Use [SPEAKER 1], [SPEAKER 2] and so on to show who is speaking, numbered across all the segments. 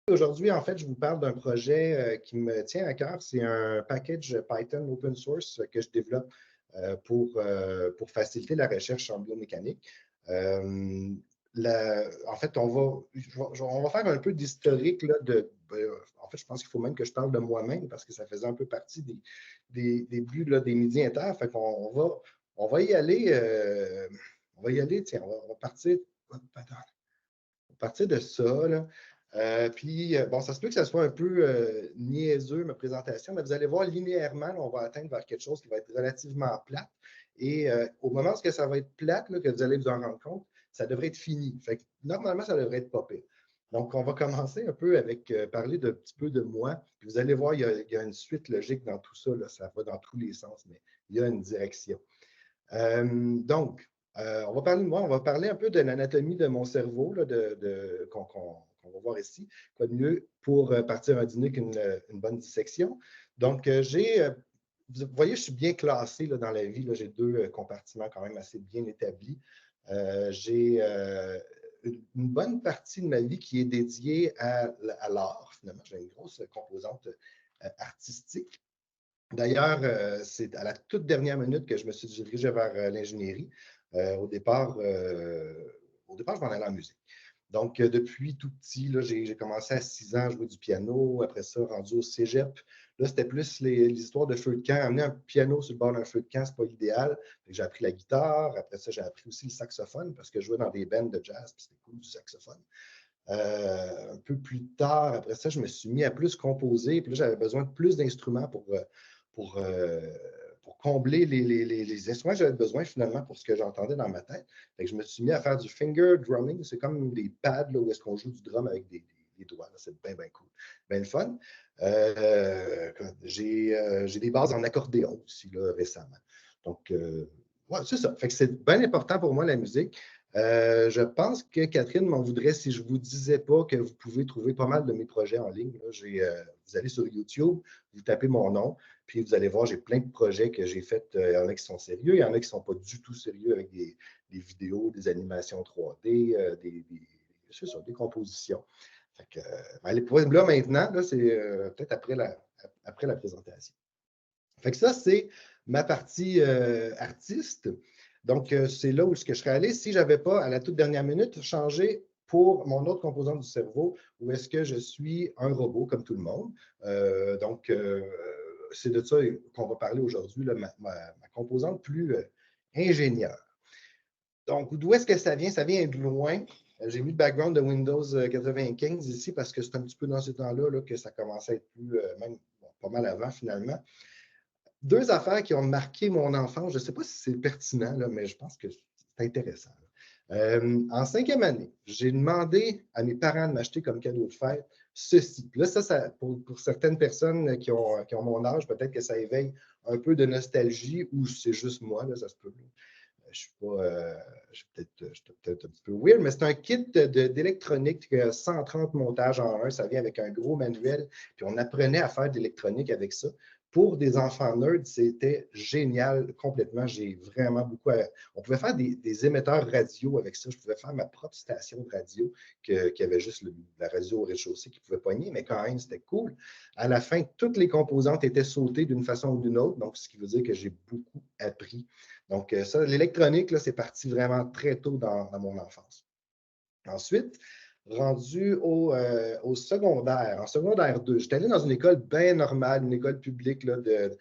[SPEAKER 1] Aujourd'hui, en fait, je vous parle d'un projet qui me tient à cœur. C'est un package Python open source que je développe pour faciliter la recherche en biomécanique. Euh, En fait, on va faire un peu d'historique en fait, je pense qu'il faut même que je parle de moi-même parce que ça faisait un peu partie des débuts là, des Midi Inter. Fait qu'on on va y aller. On va y aller, tiens, on va partir. Hop, attends. À partir de ça, là, bon, ça se peut que ça soit un peu niaiseux, ma présentation, mais vous allez voir, linéairement, là, on va atteindre vers quelque chose qui va être relativement plate. Et au moment où ça va être plate, là, que vous allez vous en rendre compte, ça devrait être fini. Fait que, normalement, ça devrait être pas pire. Donc, on va commencer un peu avec parler d'un petit peu de moi. Puis vous allez voir, il y a une suite logique dans tout ça. Là, ça va dans tous les sens, mais il y a une direction. On va parler de moi, on va parler un peu de l'anatomie de mon cerveau là, qu'on va voir ici. Quoi de mieux pour partir un dîner qu'une bonne dissection. Donc, vous voyez, je suis bien classé là, dans la vie. J'ai deux compartiments quand même assez bien établis. J'ai une bonne partie de ma vie qui est dédiée à l'art, finalement. J'ai une grosse composante artistique. D'ailleurs, c'est à la toute dernière minute que je me suis dirigé vers l'ingénierie. Au départ, je m'en allais en musique. Donc, depuis tout petit, j'ai commencé à 6 ans à jouer du piano. Après ça, rendu au cégep. Là, c'était plus les histoires de feu de camp. Amener un piano sur le bord d'un feu de camp, ce n'est pas l'idéal. J'ai appris la guitare. Après ça, j'ai appris aussi le saxophone parce que je jouais dans des bands de jazz, puis c'était cool du saxophone. Un peu plus tard, après ça, je me suis mis à plus composer. Puis là, j'avais besoin de plus d'instruments pour, euh, pour combler les instruments que j'avais besoin finalement pour ce que j'entendais dans ma tête. Fait que je me suis mis à faire du finger drumming. C'est comme des pads là, où est-ce qu'on joue du drum avec des doigts. C'est bien, bien cool. Bien le fun. J'ai des bases en accordéon aussi là, récemment. Donc, ouais, c'est ça. Fait que c'est bien important pour moi la musique. Je pense que Catherine m'en voudrait si je ne vous disais pas que vous pouvez trouver pas mal de mes projets en ligne. Vous allez sur YouTube, vous tapez mon nom, puis vous allez voir, j'ai plein de projets que j'ai faits. Il y en a qui sont sérieux, il y en a qui ne sont pas du tout sérieux avec des vidéos, des animations 3D, c'est ça, des compositions. Fait que, allez, là maintenant, là, c'est peut-être après la présentation. Fait que ça, c'est ma partie artiste. Donc, c'est là où je serais allé si je n'avais pas, à la toute dernière minute, changé pour mon autre composante du cerveau, où est-ce que je suis un robot comme tout le monde. C'est de ça qu'on va parler aujourd'hui, ma composante plus ingénieure. Donc, d'où est-ce que ça vient? Ça vient de loin. J'ai mis le background de Windows 95 ici parce que c'est un petit peu dans ce temps-là là, que ça commençait à être plus, même pas mal avant finalement. Deux affaires qui ont marqué mon enfance. Je ne sais pas si c'est pertinent, là, mais je pense que c'est intéressant. En 5e année, j'ai demandé à mes parents de m'acheter comme cadeau de fête ceci. Puis là, pour certaines personnes qui ont mon âge, peut-être que ça éveille un peu de nostalgie ou c'est juste moi, là, ça se peut. Je suis pas, je suis peut-être un petit peu weird, mais c'est un kit d'électronique, 130 montages en un. Ça vient avec un gros manuel, puis on apprenait à faire de l'électronique avec ça. Pour des enfants nerds, c'était génial complètement. J'ai vraiment beaucoup. On pouvait faire des émetteurs radio avec ça. Je pouvais faire ma propre station de radio qui avait juste la radio au rez-de-chaussée qui pouvait pogner, mais quand même, c'était cool. À la fin, toutes les composantes étaient sautées d'une façon ou d'une autre, donc ce qui veut dire que j'ai beaucoup appris. Donc, ça, l'électronique, c'est parti vraiment très tôt dans mon enfance. Ensuite, rendu au secondaire, en secondaire 2, j'étais allé dans une école bien normale, une école publique là, de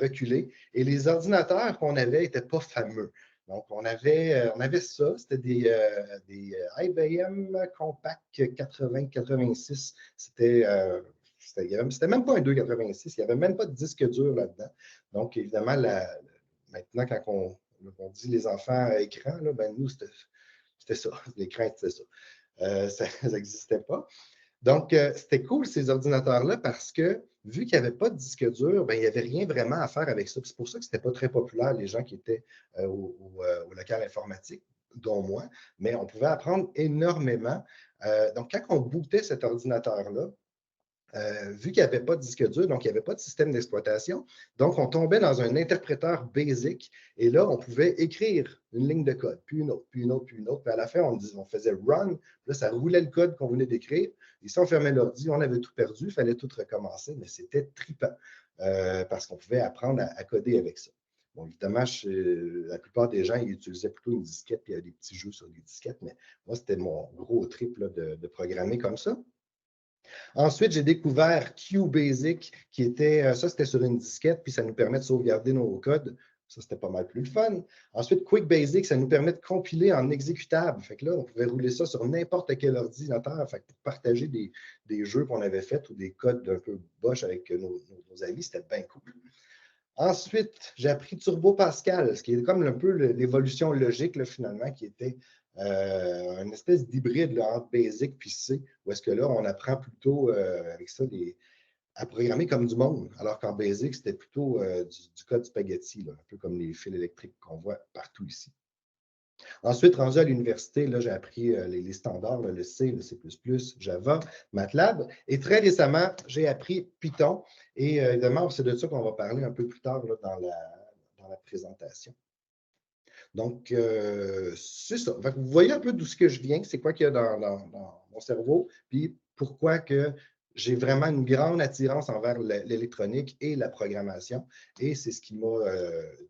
[SPEAKER 1] reculée, et les ordinateurs qu'on avait n'étaient pas fameux. Donc, on avait ça, c'était des IBM Compact 8086. C'était même pas un 286, il n'y avait même pas de disque dur là-dedans. Donc, évidemment, maintenant, quand on dit les enfants à écran, là, ben, nous, c'était ça. L'écran, c'était ça. Ça n'existait pas. Donc, c'était cool ces ordinateurs-là parce que vu qu'il n'y avait pas de disque dur, ben, il n'y avait rien vraiment à faire avec ça. C'est pour ça que ce n'était pas très populaire, les gens qui étaient au local informatique, dont moi, mais on pouvait apprendre énormément. Donc, quand on bootait cet ordinateur-là, vu qu'il n'y avait pas de disque dur, donc il n'y avait pas de système d'exploitation, donc on tombait dans un interpréteur basic et là, on pouvait écrire une ligne de code, puis une autre, puis une autre, puis une autre. Puis à la fin, on faisait run, là, ça roulait le code qu'on venait d'écrire. Et si on fermait l'ordi, on avait tout perdu, il fallait tout recommencer, mais c'était trippant parce qu'on pouvait apprendre à coder avec ça. Bon, évidemment, la plupart des gens, ils utilisaient plutôt une disquette, puis il y a des petits jeux sur des disquettes, mais moi, c'était mon gros trip là, de programmer comme ça. Ensuite, j'ai découvert QBasic, qui était, ça c'était sur une disquette, puis ça nous permet de sauvegarder nos codes. Ça, c'était pas mal plus le fun. Ensuite, QuickBasic, ça nous permet de compiler en exécutable. Fait que là, on pouvait rouler ça sur n'importe quel ordinateur. Fait que pour partager des jeux qu'on avait faits ou des codes un peu boche avec nos amis, c'était bien cool. Ensuite, j'ai appris Turbo Pascal, ce qui est comme un peu l'évolution logique, là, finalement, qui était une espèce d'hybride entre Basic et C, où est-ce que là, on apprend plutôt avec ça à programmer comme du monde, alors qu'en Basic, c'était plutôt du code spaghetti, là, un peu comme les fils électriques qu'on voit partout ici. Ensuite, rendu à l'université, là, j'ai appris les standards, là, le C, le C++, Java, MATLAB. Et très récemment, j'ai appris Python. Et évidemment, c'est de ça qu'on va parler un peu plus tard là, dans la présentation. Donc, c'est ça. Fait que vous voyez un peu d'où ce que je viens, c'est quoi qu'il y a dans mon cerveau, puis pourquoi que j'ai vraiment une grande attirance envers l'électronique et la programmation. Et c'est ce qui m'a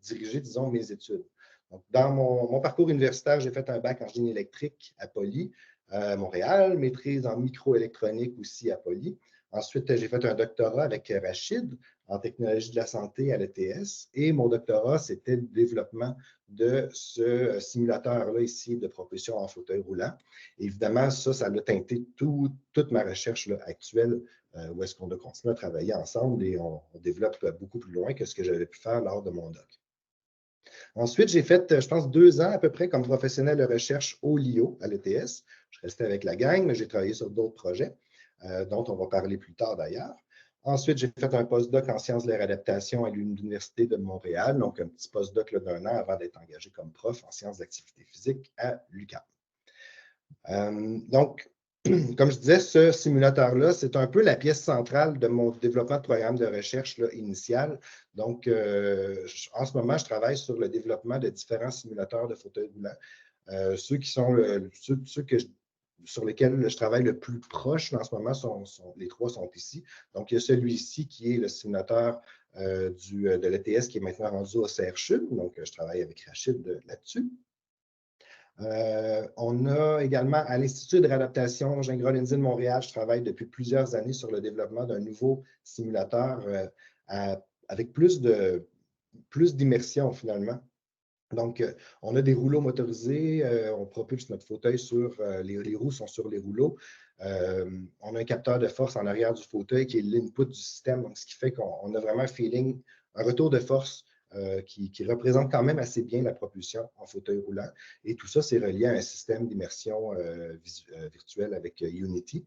[SPEAKER 1] dirigé, disons, mes études. Donc, dans mon parcours universitaire, j'ai fait un bac en génie électrique à Poly, Montréal, maîtrise en microélectronique aussi à Poly. Ensuite, j'ai fait un doctorat avec Rachid en technologie de la santé à l'ETS. Et mon doctorat, c'était le développement de ce simulateur-là ici de propulsion en fauteuil roulant. Et évidemment, ça a teinté toute ma recherche là, actuelle, où est-ce qu'on a continué à travailler ensemble et on développe beaucoup plus loin que ce que j'avais pu faire lors de mon doc. Ensuite, j'ai fait, je pense, 2 ans à peu près comme professionnel de recherche au LIO, à l'ETS. Je restais avec la gang, mais j'ai travaillé sur d'autres projets, dont on va parler plus tard d'ailleurs. Ensuite, j'ai fait un postdoc en sciences de la réadaptation à l'Université de Montréal, donc un petit postdoc d'1 an avant d'être engagé comme prof en sciences d'activité physique à l'UQAM. Donc, comme je disais, ce simulateur-là, c'est un peu la pièce centrale de mon développement de programme de recherche là, initial. Donc, en ce moment, je travaille sur le développement de différents simulateurs de fauteuils roulants. Ceux qui sont sur lesquels je travaille le plus proche en ce moment, les 3 sont ici. Donc, il y a celui-ci qui est le simulateur de l'ETS qui est maintenant rendu au CRCHUM. Donc, je travaille avec Rachid là-dessus. On a également à l'Institut de réadaptation Gingras-Lindsay de Montréal, je travaille depuis plusieurs années sur le développement d'un nouveau simulateur avec plus d'immersion finalement. Donc, on a des rouleaux motorisés, on propulse notre fauteuil sur, les roues sont sur les rouleaux. On a un capteur de force en arrière du fauteuil qui est l'input du système, donc ce qui fait qu'on a vraiment un retour de force qui représente quand même assez bien la propulsion en fauteuil roulant. Et tout ça, c'est relié à un système d'immersion virtuelle avec Unity.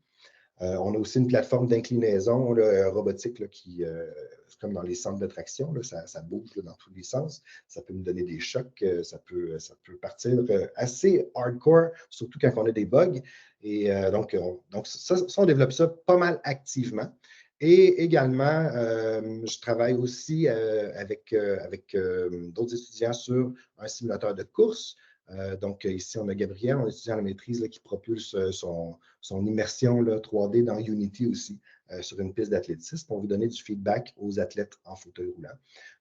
[SPEAKER 1] On a aussi une plateforme d'inclinaison robotique là, qui, comme dans les centres de traction, ça bouge là, dans tous les sens. Ça peut nous donner des chocs, ça peut partir assez hardcore, surtout quand on a des bugs. Et donc ça, on développe ça pas mal activement. Et également, je travaille aussi avec d'autres étudiants sur un simulateur de course. Donc, ici, on a Gabriel, un étudiant à la maîtrise là, qui propulse son immersion là, 3D dans Unity aussi sur une piste d'athlétisme pour vous donner du feedback aux athlètes en fauteuil roulant.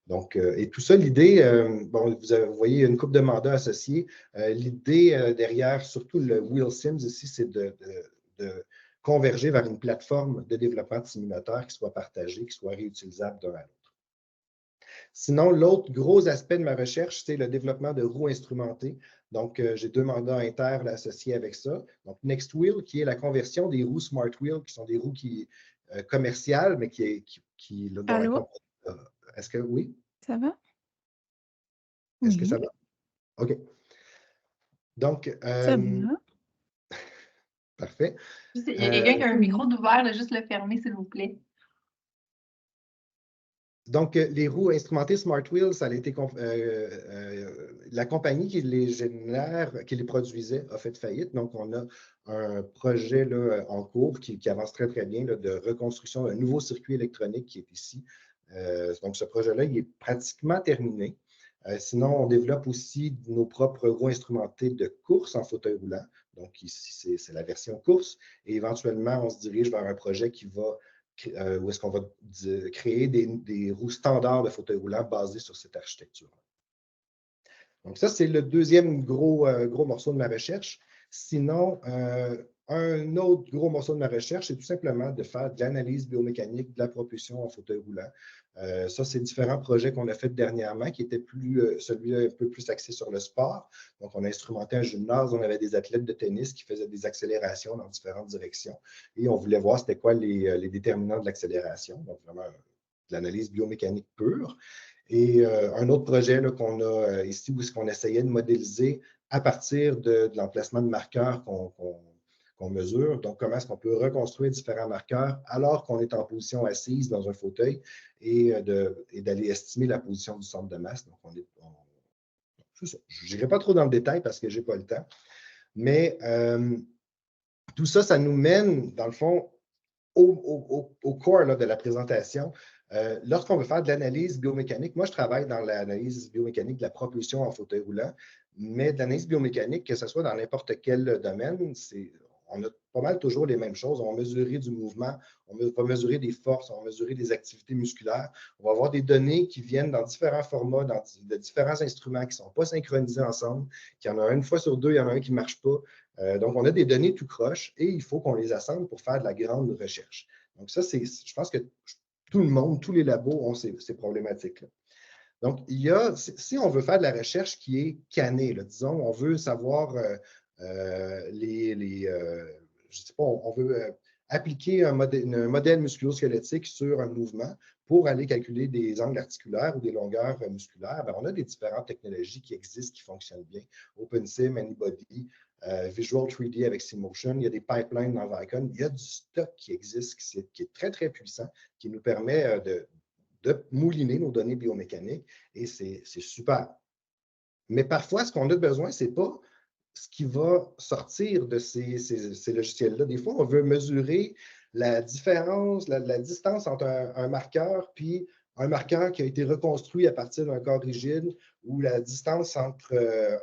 [SPEAKER 1] Donc, et tout ça, l'idée, bon, vous voyez une couple de mandats associés. L'idée derrière, surtout le WheelSims ici, c'est de converger vers une plateforme de développement de simulateurs qui soit partagée, qui soit réutilisable d'un à l'autre. Sinon, l'autre gros aspect de ma recherche, c'est le développement de roues instrumentées. Donc, j'ai 2 mandats inter associés avec ça. Donc, NextWheel, qui est la conversion des roues Smart Wheel, qui sont des roues commerciales, mais
[SPEAKER 2] Allô?
[SPEAKER 1] Est-ce que oui?
[SPEAKER 2] Ça va?
[SPEAKER 1] Est-ce que
[SPEAKER 2] Oui,
[SPEAKER 1] ça va? OK. Donc,
[SPEAKER 2] ça va.
[SPEAKER 1] parfait.
[SPEAKER 3] Il y a quelqu'un qui a un micro d'ouvert, juste le fermer, s'il vous plaît.
[SPEAKER 1] Donc, les roues instrumentées Smart Wheels, ça a été la compagnie qui les produisait a fait faillite. Donc, on a un projet là, en cours qui avance très, très bien là, de reconstruction d'un nouveau circuit électronique qui est ici. Donc, ce projet-là, il est pratiquement terminé. Sinon, on développe aussi nos propres roues instrumentées de course en fauteuil roulant. Donc, ici, c'est la version course. Et éventuellement, on se dirige vers un projet qui va où est-ce qu'on va créer des roues standards de fauteuil roulant basées sur cette architecture. Donc, ça, c'est le deuxième gros morceau de ma recherche. Sinon, un autre gros morceau de ma recherche, c'est tout simplement de faire de l'analyse biomécanique de la propulsion en fauteuil roulant. Ça, c'est différents projets qu'on a fait dernièrement qui étaient celui-là un peu plus axé sur le sport. Donc, on a instrumenté un gymnase, on avait des athlètes de tennis qui faisaient des accélérations dans différentes directions et on voulait voir c'était quoi les déterminants de l'accélération. Donc, vraiment de l'analyse biomécanique pure. Et un autre projet qu'on a ici où on essayait de modéliser à partir de l'emplacement de marqueurs qu'on mesure. Donc, comment est-ce qu'on peut reconstruire différents marqueurs alors qu'on est en position assise dans un fauteuil et d'aller estimer la position du centre de masse. Donc, je n'irai pas trop dans le détail parce que je n'ai pas le temps. Mais tout ça, ça nous mène, dans le fond, au corps là, de la présentation. Lorsqu'on veut faire de l'analyse biomécanique, moi, je travaille dans l'analyse biomécanique de la propulsion en fauteuil roulant, mais de l'analyse biomécanique, que ce soit dans n'importe quel domaine, on a pas mal toujours les mêmes choses. On va mesurer du mouvement, on va mesurer des forces, on va mesurer des activités musculaires. On va avoir des données qui viennent dans différents formats, de différents instruments qui ne sont pas synchronisés ensemble, qu'il y en a une fois sur deux, il y en a un qui ne marche pas. Donc, on a des données tout croche et il faut qu'on les assemble pour faire de la grande recherche. Donc, ça, je pense que tout le monde, tous les labos ont ces problématiques-là. Donc, si on veut faire de la recherche qui est cannée, là, disons, on veut savoir je sais pas, on veut appliquer un modèle musculo-squelettique sur un mouvement pour aller calculer des angles articulaires ou des longueurs musculaires, bien, on a des différentes technologies qui existent, qui fonctionnent bien. OpenSim, Anybody, Visual 3D avec Cmotion, il y a des pipelines dans Vicon, il y a du stock qui existe, qui est très, très puissant, qui nous permet de mouliner nos données biomécaniques et c'est super. Mais parfois, ce qu'on a besoin, ce n'est pas ce qui va sortir de ces logiciels-là. Des fois, on veut mesurer la différence, la distance entre un marqueur puis un marqueur qui a été reconstruit à partir d'un corps rigide ou la distance entre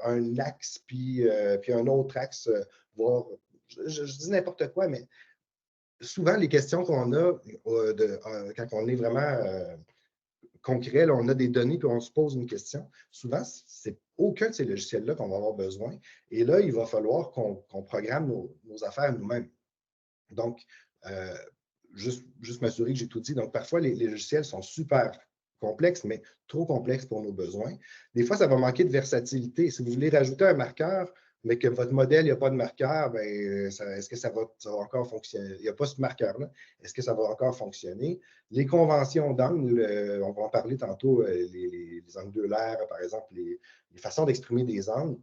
[SPEAKER 1] un axe puis un autre axe, voire, je dis n'importe quoi, mais souvent, les questions qu'on a quand on est vraiment concret, là, on a des données puis on se pose une question. Souvent, c'est aucun de ces logiciels-là qu'on va avoir besoin. Et là, il va falloir qu'on programme nos affaires nous-mêmes. Donc, juste m'assurer que j'ai tout dit. Donc, parfois, les logiciels sont super complexes, mais trop complexes pour nos besoins. Des fois, ça va manquer de versatilité. Si vous voulez rajouter un marqueur, mais que votre modèle, il n'y a pas de marqueur, ben, est-ce que ça va encore fonctionner? Il n'y a pas ce marqueur-là. Est-ce que ça va encore fonctionner? Les conventions d'angle, on va en parler tantôt, les angulaires, par exemple, les façons d'exprimer des angles.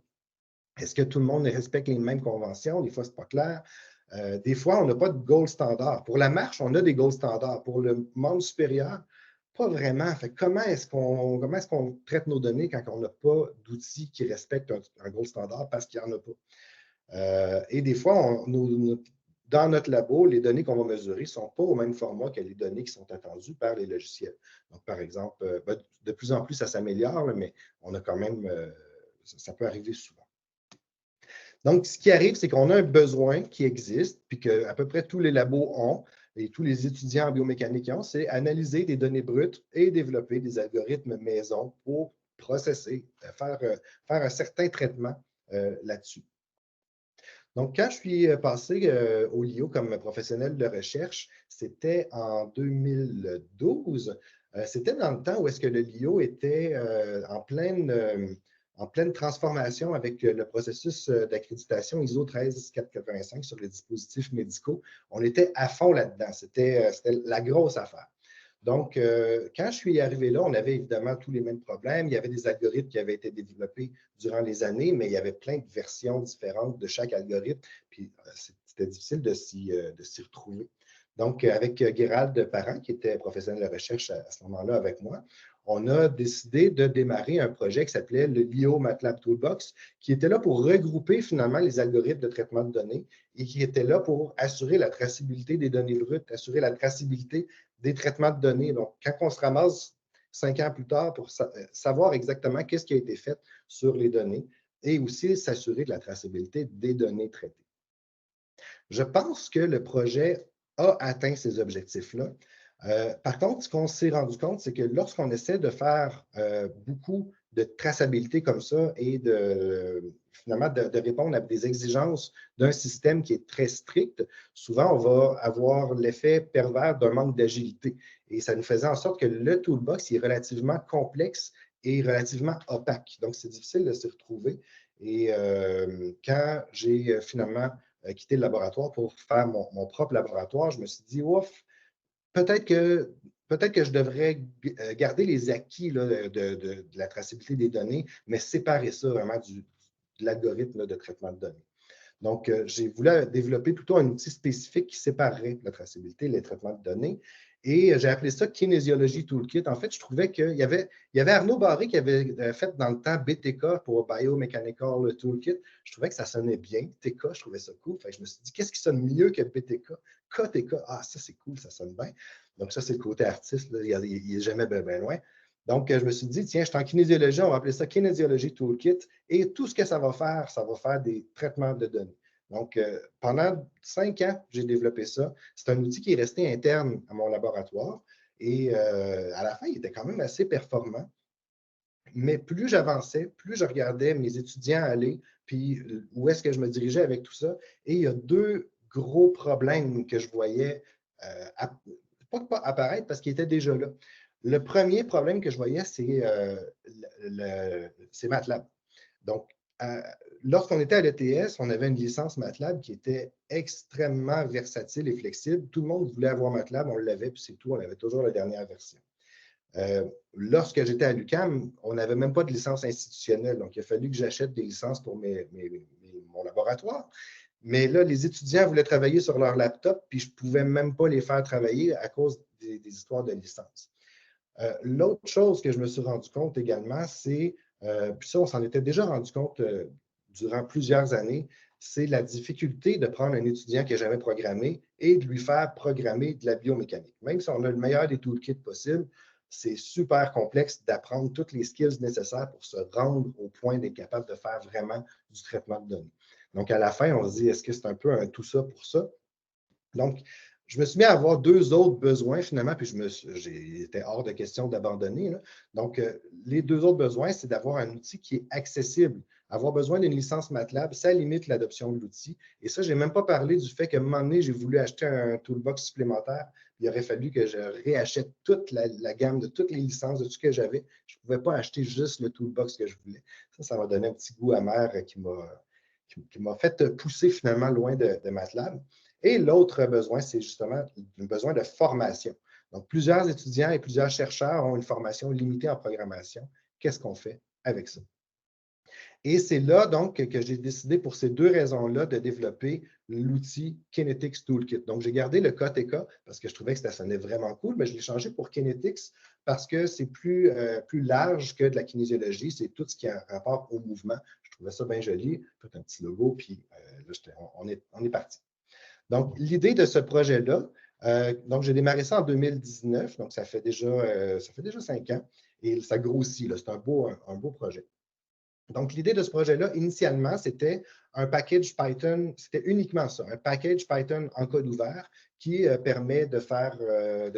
[SPEAKER 1] Est-ce que tout le monde respecte les mêmes conventions? Des fois, ce n'est pas clair. Des fois, on n'a pas de gold standard. Pour la marche, on a des gold standards. Pour le membre supérieur, pas vraiment. Fait, comment est-ce qu'on traite nos données quand on n'a pas d'outils qui respectent un gold standard parce qu'il n'y en a pas? Et des fois, dans notre labo, les données qu'on va mesurer ne sont pas au même format que les données qui sont attendues par les logiciels. Donc, par exemple, de plus en plus, ça s'améliore, mais on a quand même, ça peut arriver souvent. Donc, ce qui arrive, c'est qu'on a un besoin qui existe, puis qu'à peu près tous les labos ont, et tous les étudiants en biomécanique ont, c'est analyser des données brutes et développer des algorithmes maison pour processer, faire un certain traitement là-dessus. Donc, quand je suis passé au LIO comme professionnel de recherche, c'était en 2012. C'était dans le temps où est-ce que le LIO était en pleine transformation avec le processus d'accréditation ISO 13485 sur les dispositifs médicaux. On était à fond là-dedans. C'était la grosse affaire. Donc, quand je suis arrivé là, on avait évidemment tous les mêmes problèmes. Il y avait des algorithmes qui avaient été développés durant les années, mais il y avait plein de versions différentes de chaque algorithme. Puis, c'était difficile de s'y retrouver. Donc, avec Gérald Parent, qui était professionnel de recherche à ce moment-là avec moi, on a décidé de démarrer un projet qui s'appelait le LIO MATLAB Toolbox, qui était là pour regrouper finalement les algorithmes de traitement de données et qui était là pour assurer la traçabilité des données brutes, assurer la traçabilité des traitements de données. Donc, quand on se ramasse 5 ans plus tard pour savoir exactement qu'est-ce qui a été fait sur les données et aussi s'assurer de la traçabilité des données traitées. Je pense que le projet a atteint ces objectifs-là. Par contre, ce qu'on s'est rendu compte, c'est que lorsqu'on essaie de faire beaucoup de traçabilité comme ça et finalement de répondre à des exigences d'un système qui est très strict, souvent on va avoir l'effet pervers d'un manque d'agilité. Et ça nous faisait en sorte que le toolbox est relativement complexe et relativement opaque. Donc, c'est difficile de s'y retrouver. Et quand j'ai finalement quitté le laboratoire pour faire mon propre laboratoire, je me suis dit, ouf, peut-être que, peut-être que je devrais garder les acquis là, de la traçabilité des données, mais séparer ça vraiment de l'algorithme de traitement de données. Donc, j'ai voulu développer plutôt un outil spécifique qui séparerait la traçabilité et les traitements de données. Et j'ai appelé ça Kinésiologie Toolkit. En fait, je trouvais qu'il y avait Arnaud Barré qui avait fait dans le temps BTK pour Biomechanical Toolkit. Je trouvais que ça sonnait bien. TK, je trouvais ça cool. Fait que je me suis dit, qu'est-ce qui sonne mieux que BTK? KTK, ah, ça c'est cool, ça sonne bien. Donc, ça, c'est le côté artiste. Là. Il n'est jamais bien loin. Donc, je me suis dit, tiens, je suis en kinésiologie, on va appeler ça Kinésiologie Toolkit. Et tout ce que ça va faire des traitements de données. Donc, pendant 5 ans, j'ai développé ça. C'est un outil qui est resté interne à mon laboratoire. Et à la fin, il était quand même assez performant. Mais plus j'avançais, plus je regardais mes étudiants aller, puis où est-ce que je me dirigeais avec tout ça. Et il y a 2 gros problèmes que je voyais, pas apparaître parce qu'ils étaient déjà là. Le premier problème que je voyais, c'est MATLAB. Donc, lorsqu'on était à l'ETS, on avait une licence MATLAB qui était extrêmement versatile et flexible. Tout le monde voulait avoir MATLAB, on l'avait, puis c'est tout, on avait toujours la dernière version. Lorsque j'étais à l'UQAM, on n'avait même pas de licence institutionnelle, donc il a fallu que j'achète des licences pour mon laboratoire. Mais là, les étudiants voulaient travailler sur leur laptop, puis je ne pouvais même pas les faire travailler à cause des histoires de licence. L'autre chose que je me suis rendu compte également, c'est, puis ça, on s'en était déjà rendu compte durant plusieurs années, c'est la difficulté de prendre un étudiant qui n'a jamais programmé et de lui faire programmer de la biomécanique. Même si on a le meilleur des toolkits possibles, c'est super complexe d'apprendre toutes les skills nécessaires pour se rendre au point d'être capable de faire vraiment du traitement de données. Donc, à la fin, on se dit, est-ce que c'est un peu un tout ça pour ça? Donc, je me suis mis à avoir 2 autres besoins finalement, puis j'étais hors de question d'abandonner. Donc, les 2 autres besoins, c'est d'avoir un outil qui est accessible. Avoir besoin d'une licence MATLAB, ça limite l'adoption de l'outil. Et ça, je n'ai même pas parlé du fait qu'à un moment donné, j'ai voulu acheter un toolbox supplémentaire. Il aurait fallu que je réachète toute la gamme de toutes les licences de tout ce que j'avais. Je ne pouvais pas acheter juste le toolbox que je voulais. Ça m'a donné un petit goût amer qui m'a fait pousser finalement loin de MATLAB. Et l'autre besoin, c'est justement le besoin de formation. Donc, plusieurs étudiants et plusieurs chercheurs ont une formation limitée en programmation. Qu'est-ce qu'on fait avec ça? Et c'est là, donc, que j'ai décidé, pour ces 2 raisons-là, de développer l'outil Kinetics Toolkit. Donc, j'ai gardé le KTK parce que je trouvais que ça sonnait vraiment cool, mais je l'ai changé pour Kinetics parce que c'est plus large que de la kinésiologie. C'est tout ce qui a rapport au mouvement. Je trouvais ça bien joli. Fait un petit logo, puis là, on est parti. Donc, l'idée de ce projet-là, donc j'ai démarré ça en 2019, donc ça fait déjà 5 ans, et ça grossit, c'est un beau projet. Donc, l'idée de ce projet-là, initialement, c'était un package Python, c'était uniquement ça, un package Python en code ouvert qui permet de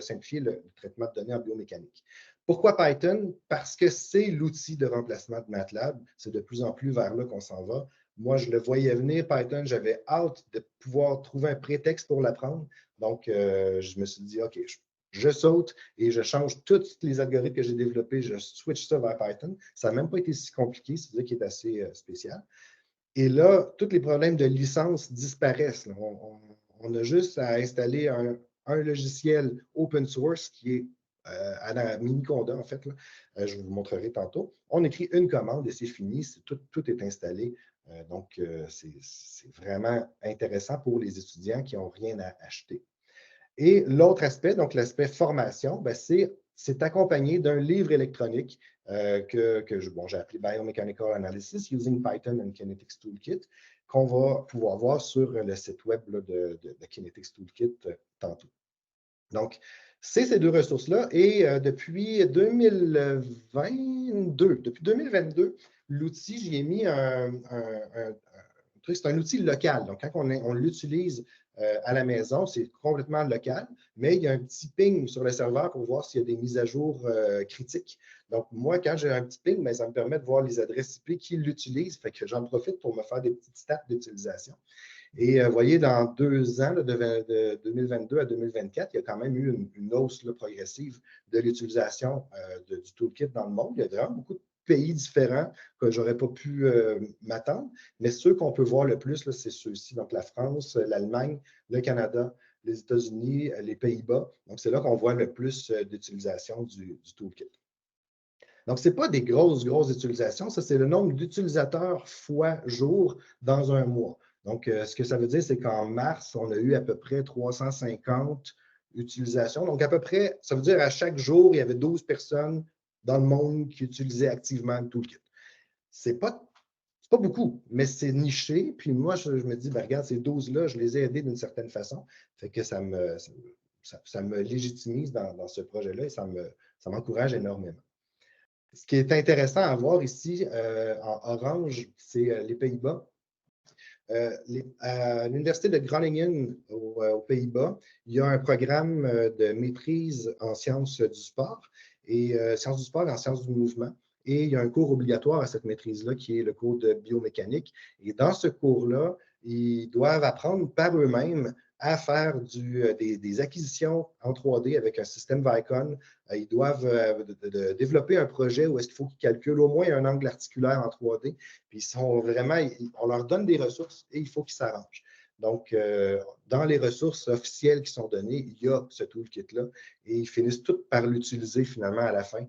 [SPEAKER 1] simplifier le traitement de données en biomécanique. Pourquoi Python? Parce que c'est l'outil de remplacement de MATLAB. C'est de plus en plus vers là qu'on s'en va. Moi, je le voyais venir, Python, j'avais hâte de pouvoir trouver un prétexte pour l'apprendre. Donc, je me suis dit, OK, je saute et je change tous les algorithmes que j'ai développés, je switch ça vers Python. Ça n'a même pas été si compliqué, c'est ça qui est assez spécial. Et là, tous les problèmes de licence disparaissent. On a juste à installer un logiciel open source qui est à la Miniconda, en fait. Là. Je vous montrerai tantôt. On écrit une commande et c'est fini. Tout est installé. C'est vraiment intéressant pour les étudiants qui n'ont rien à acheter. Et l'autre aspect, donc l'aspect formation, ben, c'est accompagné d'un livre électronique que j'ai appelé Biomechanical Analysis Using Python and Kinetics Toolkit, qu'on va pouvoir voir sur le site web là, de Kinetics Toolkit tantôt. Donc, c'est ces deux ressources-là. Et depuis 2022, l'outil, j'y ai mis un truc, c'est un outil local. Donc, quand on l'utilise à la maison, c'est complètement local, mais il y a un petit ping sur le serveur pour voir s'il y a des mises à jour critiques. Donc, moi, quand j'ai un petit ping, ben, ça me permet de voir les adresses IP qui l'utilisent. Fait que j'en profite pour me faire des petites stats d'utilisation. Et vous voyez, dans 2 ans, là, de 2022 à 2024, il y a quand même eu une hausse là, progressive de l'utilisation du toolkit dans le monde. Il y a vraiment beaucoup de pays différents que je n'aurais pas pu m'attendre, mais ceux qu'on peut voir le plus, c'est ceux-ci, donc la France, l'Allemagne, le Canada, les États-Unis, les Pays-Bas. Donc, c'est là qu'on voit le plus d'utilisation du toolkit. Donc, ce n'est pas des grosses utilisations, ça, c'est le nombre d'utilisateurs fois jour dans un mois. Donc, ce que ça veut dire, c'est qu'en mars, on a eu à peu près 350 utilisations. Donc, à peu près, ça veut dire à chaque jour, il y avait 12 personnes dans le monde qui utilisaient activement le toolkit. Ce n'est pas beaucoup, mais c'est niché. Puis moi, je me dis, ben, regarde, ces 12-là, je les ai aidés d'une certaine façon. Fait que ça me légitimise dans ce projet-là et ça m'encourage énormément. Ce qui est intéressant à voir ici, en orange, c'est les Pays-Bas. À l'Université de Groningen aux Pays-Bas, il y a un programme de maîtrise en sciences du sport et sciences du sport et en sciences du mouvement. Et il y a un cours obligatoire à cette maîtrise-là qui est le cours de biomécanique. Et dans ce cours-là, ils doivent apprendre par eux-mêmes à faire des acquisitions en 3D avec un système Vicon. Ils doivent développer un projet où est-ce qu'il faut qu'ils calculent au moins un angle articulaire en 3D. Puis ils sont vraiment, on leur donne des ressources et il faut qu'ils s'arrangent. Donc, dans les ressources officielles qui sont données, il y a ce toolkit-là et ils finissent tous par l'utiliser finalement à la fin.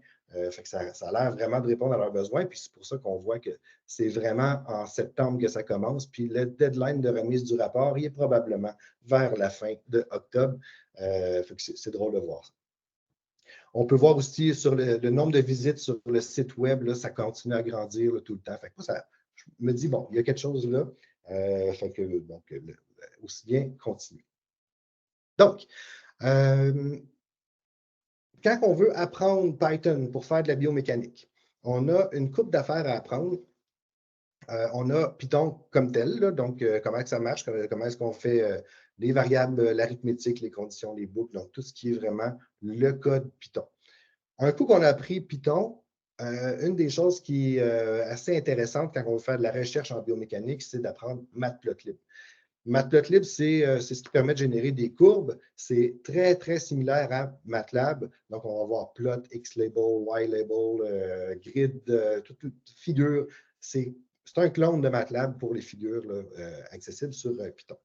[SPEAKER 1] Fait que ça a l'air vraiment de répondre à leurs besoins. Puis c'est pour ça qu'on voit que c'est vraiment en septembre que ça commence. Puis le deadline de remise du rapport, il est probablement vers la fin de octobre. Fait que c'est drôle de voir ça. On peut voir aussi sur le nombre de visites sur le site web, là, ça continue à grandir là, tout le temps. Fait que moi, je me dis, bon, il y a quelque chose là. Fait que, donc, aussi bien continuer. Donc, quand on veut apprendre Python pour faire de la biomécanique, on a une coupe d'affaires à apprendre. On a Python comme tel, là, donc comment ça marche, comment est-ce qu'on fait les variables, l'arithmétique, les conditions, les boucles, donc tout ce qui est vraiment le code Python. Un coup qu'on a appris Python, une des choses qui est assez intéressante quand on veut faire de la recherche en biomécanique, c'est d'apprendre Matplotlib. Matplotlib, c'est ce qui permet de générer des courbes. C'est très, très similaire à MATLAB. Donc, on va voir plot, X-label, Y-label, grid, toute figure. C'est un clone de MATLAB pour les figures là, accessibles sur Python.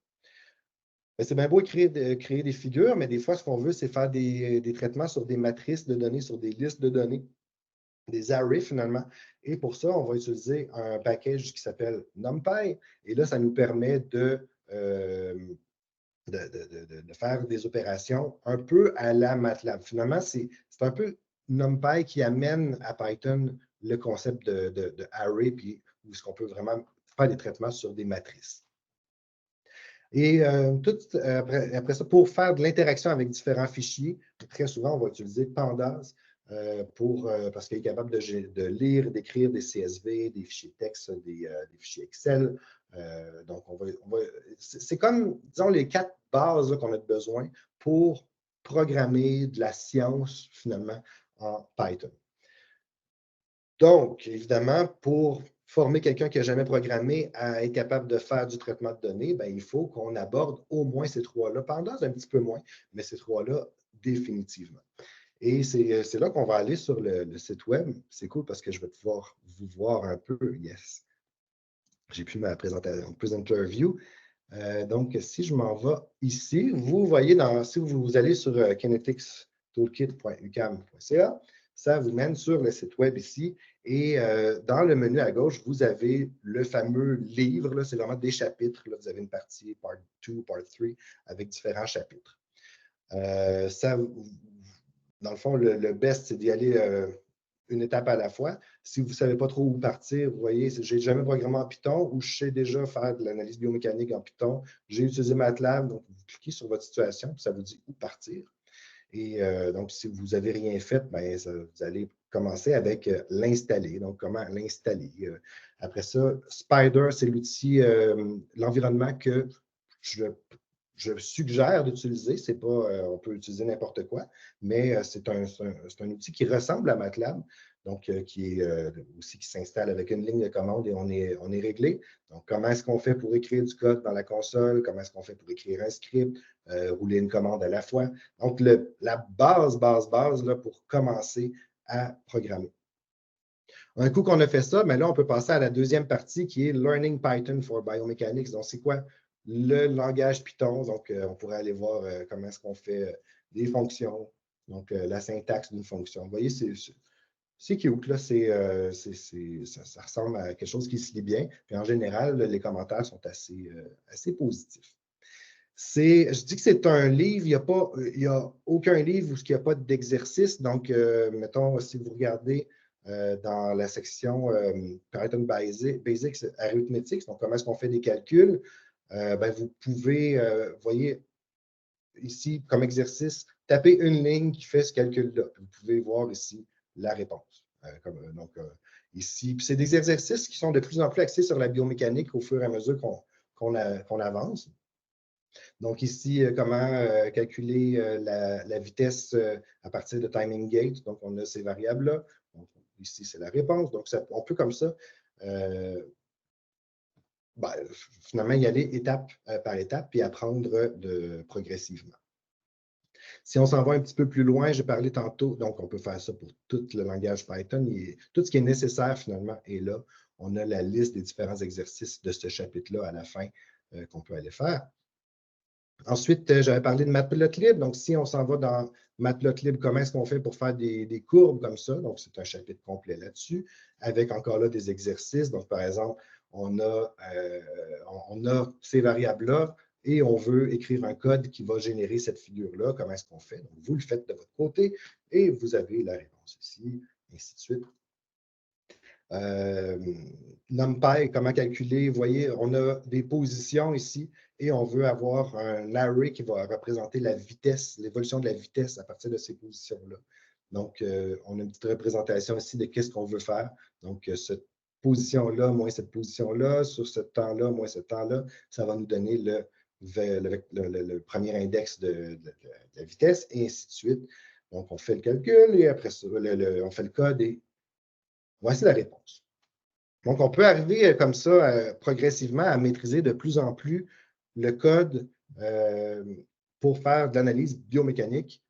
[SPEAKER 1] C'est bien beau créer des figures, mais des fois, ce qu'on veut, c'est faire des traitements sur des matrices de données, sur des listes de données, des arrays finalement. Et pour ça, on va utiliser un package qui s'appelle NumPy. Et là, ça nous permet de faire des opérations un peu à la MATLAB. Finalement, c'est un peu NumPy qui amène à Python le concept de array, puis où est-ce qu'on peut vraiment faire des traitements sur des matrices. Et après ça, pour faire de l'interaction avec différents fichiers, très souvent, on va utiliser Pandas parce qu'il est capable de lire, d'écrire des CSV, des fichiers texte, des fichiers Excel. Donc, c'est comme, disons, les 4 bases qu'on a besoin pour programmer de la science, finalement, en Python. Donc, évidemment, pour former quelqu'un qui n'a jamais programmé à être capable de faire du traitement de données, bien, il faut qu'on aborde au moins ces 3-là. Pandas, un petit peu moins, mais ces 3-là, définitivement. Et c'est là qu'on va aller sur le site web. C'est cool parce que je vais pouvoir vous voir un peu. Yes. J'ai pu ma présentation, presenter view. Donc, si je m'en vais ici, vous voyez, si vous allez sur kineticstoolkit.ucam.ca, ça vous mène sur le site web ici. Et dans le menu à gauche, vous avez le fameux livre. C'est vraiment des chapitres. Là, vous avez une partie Part 2, Part 3, avec différents chapitres. Dans le fond, le best, c'est d'y aller une étape à la fois. Si vous ne savez pas trop où partir, vous voyez, j'ai jamais programmé en Python ou je sais déjà faire de l'analyse biomécanique en Python. J'ai utilisé MATLAB, donc vous cliquez sur votre situation, puis ça vous dit où partir. Et donc, si vous n'avez rien fait, ben, vous allez commencer avec l'installer. Donc, comment l'installer? Après ça, Spyder, c'est l'outil, l'environnement que je suggère d'utiliser. C'est pas, on peut utiliser n'importe quoi, mais c'est un outil qui ressemble à MATLAB, donc qui est aussi qui s'installe avec une ligne de commande et on est réglé. Donc, comment est-ce qu'on fait pour écrire du code dans la console? Comment est-ce qu'on fait pour écrire un script? Rouler une commande à la fois. Donc, la base là, pour commencer à programmer. Un coup qu'on a fait ça, mais là, on peut passer à la deuxième partie qui est Learning Python for Biomechanics. Donc, c'est quoi le langage Python? Donc, on pourrait aller voir comment est-ce qu'on fait des fonctions, donc la syntaxe d'une fonction. Vous voyez, c'est cute, là, ça ressemble à quelque chose qui se lit bien. Puis en général, les commentaires sont assez positifs. Je dis que c'est un livre, il n'y a aucun livre où il n'y a pas d'exercice. Donc, mettons, si vous regardez dans la section Python Basics Arithmetic, donc comment est-ce qu'on fait des calculs, ben, vous pouvez, voyez, ici, comme exercice, taper une ligne qui fait ce calcul-là. Vous pouvez voir ici la réponse. Donc, ici, c'est des exercices qui sont de plus en plus axés sur la biomécanique au fur et à mesure qu'on avance. Donc ici, comment calculer la vitesse à partir de timing gate. Donc, on a ces variables-là. Ici, c'est la réponse. Donc, on peut comme ça, ben, finalement, y aller étape par étape puis apprendre progressivement. Si on s'en va un petit peu plus loin, j'ai parlé tantôt, donc on peut faire ça pour tout le langage Python. Tout ce qui est nécessaire, finalement, est là. On a la liste des différents exercices de ce chapitre-là à la fin qu'on peut aller faire. Ensuite, j'avais parlé de Matplotlib. Donc, si on s'en va dans Matplotlib, comment est-ce qu'on fait pour faire des courbes comme ça? Donc, c'est un chapitre complet là-dessus, avec encore là des exercices. Donc, par exemple, on a ces variables-là et on veut écrire un code qui va générer cette figure-là. Comment est-ce qu'on fait? Donc, vous le faites de votre côté et vous avez la réponse ici, ainsi de suite. NumPy, comment calculer? Vous voyez, on a des positions ici et on veut avoir un array qui va représenter la vitesse, l'évolution de la vitesse à partir de ces positions-là. Donc, on a une petite représentation ici de qu'est-ce qu'on veut faire. Donc, cette position-là, moins cette position-là, sur ce temps-là, moins ce temps-là, ça va nous donner le premier index de la vitesse et ainsi de suite. Donc, on fait le calcul et après ça, on fait le code et voici la réponse. Donc, on peut arriver comme ça progressivement à maîtriser de plus en plus le code pour faire de l'analyse biomécanique.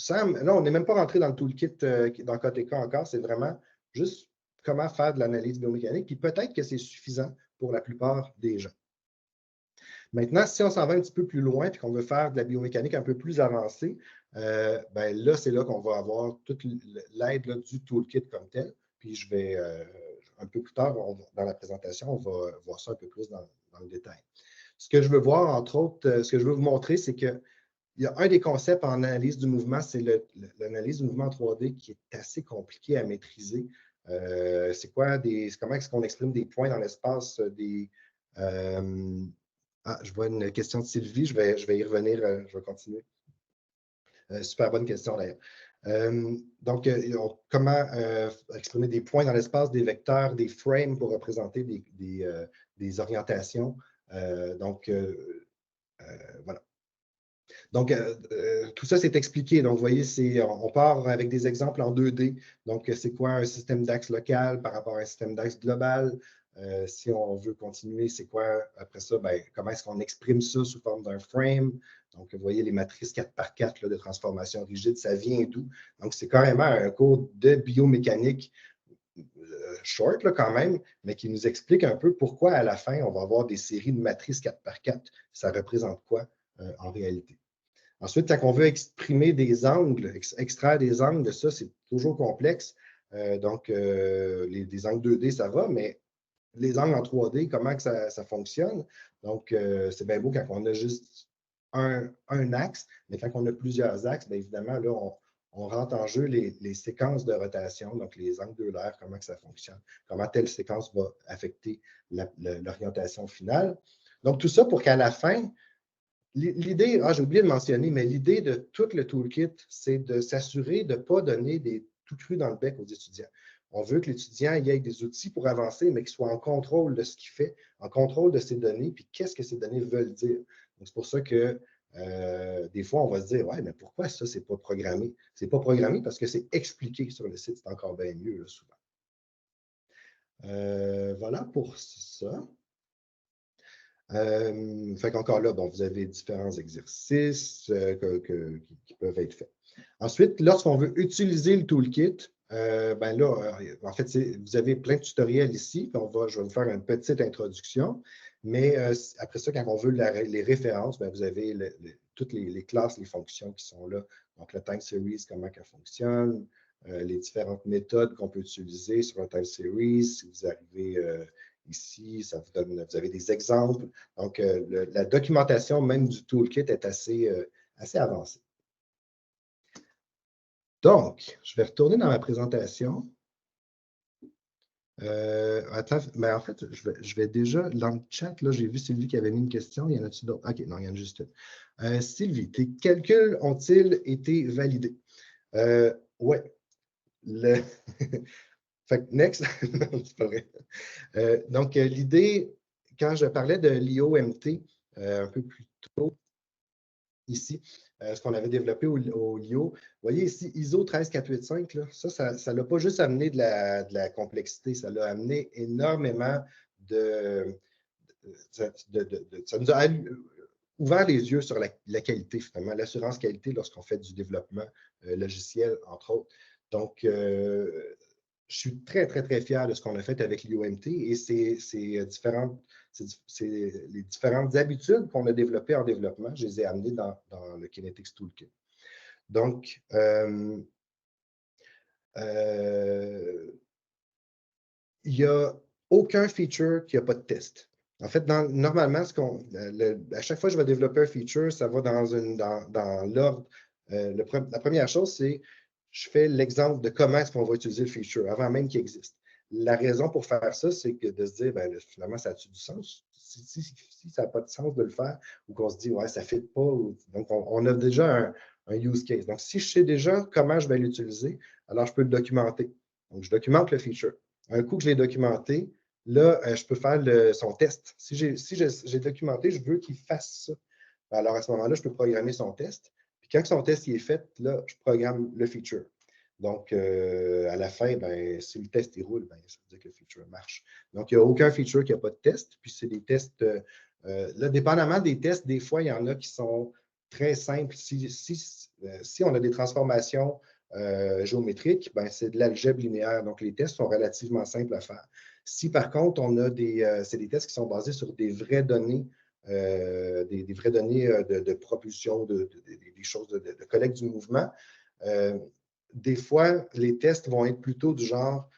[SPEAKER 1] Là, on n'est même pas rentré dans le toolkit dans KTK encore, c'est vraiment juste comment faire de l'analyse biomécanique, puis peut-être que c'est suffisant pour la plupart des gens. Maintenant, si on s'en va un petit peu plus loin et qu'on veut faire de la biomécanique un peu plus avancée, ben là, c'est là qu'on va avoir toute l'aide du toolkit comme tel. Puis je vais, un peu plus tard, dans la présentation, on va voir ça un peu plus dans le détail. Ce que je veux voir, entre autres, ce que je veux vous montrer, c'est qu'il y a un des concepts en analyse du mouvement, c'est l'analyse du mouvement en 3D qui est assez compliqué à maîtriser. C'est quoi comment est-ce qu'on exprime des points dans l'espace, je vois une question de Sylvie, je vais y revenir, je vais continuer. Super bonne question d'ailleurs. Donc, comment exprimer des points dans l'espace, des vecteurs, des frames pour représenter des orientations. Donc, voilà. Donc, tout ça, c'est expliqué. Donc, vous voyez, on part avec des exemples en 2D. Donc, c'est quoi un système d'axe local par rapport à un système d'axe global? Si on veut continuer, c'est quoi après ça? Ben, comment est-ce qu'on exprime ça sous forme d'un frame? Donc, vous voyez les matrices 4x4 là, de transformation rigide, ça vient d'où? Donc, c'est carrément un cours de biomécanique short là, quand même, mais qui nous explique un peu pourquoi à la fin, on va avoir des séries de matrices 4x4. Ça représente quoi en réalité? Ensuite, quand on veut exprimer des angles, extraire des angles, ça, c'est toujours complexe. Donc, des angles 2D, ça va, mais les angles en 3D, comment que ça fonctionne? Donc, c'est bien beau quand on a juste un axe, mais quand on a plusieurs axes, bien évidemment, là, on rentre en jeu les séquences de rotation, donc les angulaires, comment que ça fonctionne, comment telle séquence va affecter l'orientation finale. Donc, tout ça pour qu'à la fin, l'idée, j'ai oublié de mentionner, mais l'idée de tout le toolkit, c'est de s'assurer de ne pas donner des tout crus dans le bec aux étudiants. On veut que l'étudiant ait des outils pour avancer, mais qu'il soit en contrôle de ce qu'il fait, en contrôle de ses données, puis qu'est-ce que ces données veulent dire. C'est pour ça que des fois, on va se dire, ouais, mais pourquoi ça, c'est pas programmé? C'est pas programmé parce que c'est expliqué sur le site, c'est encore bien mieux, là, souvent. Voilà pour ça. Fait qu'encore là, bon, vous avez différents exercices qui peuvent être faits. Ensuite, lorsqu'on veut utiliser le toolkit, ben là, en fait, vous avez plein de tutoriels ici. Puis je vais vous faire une petite introduction. Mais après ça, quand on veut les références, ben vous avez toutes les classes, les fonctions qui sont là. Donc, le time series, comment ça fonctionne, les différentes méthodes qu'on peut utiliser sur un time series. Si vous arrivez ici, ça vous donne, vous avez des exemples. Donc, la documentation même du toolkit est assez avancée. Donc, je vais retourner dans ma présentation. Attends, mais en fait, je vais déjà, dans le chat, là, j'ai vu Sylvie qui avait mis une question. Il y en a-tu d'autres? OK, non, il y en a juste une. Sylvie, tes calculs ont-ils été validés? Ouais. Fait que next, non, c'est pas vrai. Donc, l'idée, quand je parlais de l'IOMT un peu plus tôt, ici, ce qu'on avait développé au LIO. Vous voyez ici, ISO 13485, là, ça l'a pas juste amené de la complexité, ça l'a amené énormément ça nous a ouvert les yeux sur la qualité, finalement, l'assurance qualité lorsqu'on fait du développement logiciel, entre autres. Donc, je suis très, très, très fier de ce qu'on a fait avec l'IOMT et c'est les différentes habitudes qu'on a développées en développement, je les ai amenées dans le Kinetics Toolkit. Donc, il n'y a aucun feature qui n'a pas de test. En fait, normalement, à chaque fois que je vais développer un feature, ça va dans l'ordre. La première chose, c'est je fais l'exemple de comment est-ce qu'on va utiliser le feature avant même qu'il existe. La raison pour faire ça, c'est de se dire, ben, finalement, ça a-tu du sens? Si ça n'a pas de sens de le faire, ou qu'on se dit, ouais, ça ne fit pas. Donc, on a déjà un use case. Donc, si je sais déjà comment je vais l'utiliser, alors je peux le documenter. Donc, je documente le feature. Un coup que je l'ai documenté, là, je peux faire son test. Si j'ai documenté, je veux qu'il fasse ça. Alors, à ce moment-là, je peux programmer son test. Puis quand son test est fait, là, je programme le feature. Donc, à la fin, ben, si le test il roule, ben, ça veut dire que le feature marche. Donc, il n'y a aucun feature qui n'a pas de test. Puis, c'est des tests, là, dépendamment des tests, des fois, il y en a qui sont très simples. Si on a des transformations géométriques, ben, c'est de l'algèbre linéaire. Donc, les tests sont relativement simples à faire. Si, par contre, on a c'est des tests qui sont basés sur des vraies données, des vraies données de propulsion, des choses de collecte du mouvement, des fois, les tests vont être plutôt du genre,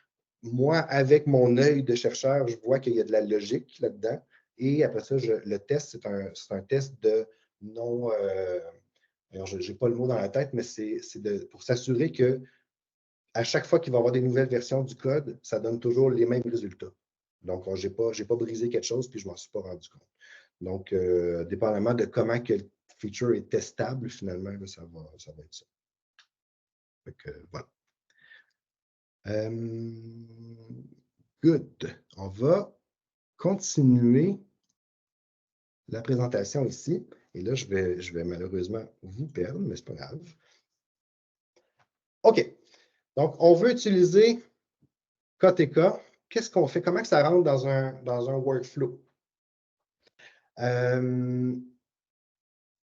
[SPEAKER 1] moi, avec mon œil de chercheur, je vois qu'il y a de la logique là-dedans. Et après ça, le test, c'est un test de non. Alors, je n'ai pas le mot dans la tête, mais c'est pour s'assurer que à chaque fois qu'il va y avoir des nouvelles versions du code, ça donne toujours les mêmes résultats. Donc, je n'ai pas brisé quelque chose, puis je ne m'en suis pas rendu compte. Donc, dépendamment de comment que le feature est testable, finalement, là, ça va être ça. Donc, voilà. Good. On va continuer la présentation ici. Et là, je vais malheureusement vous perdre, mais ce n'est pas grave. OK. Donc, on veut utiliser KTK. Qu'est-ce qu'on fait? Comment que ça rentre dans un workflow?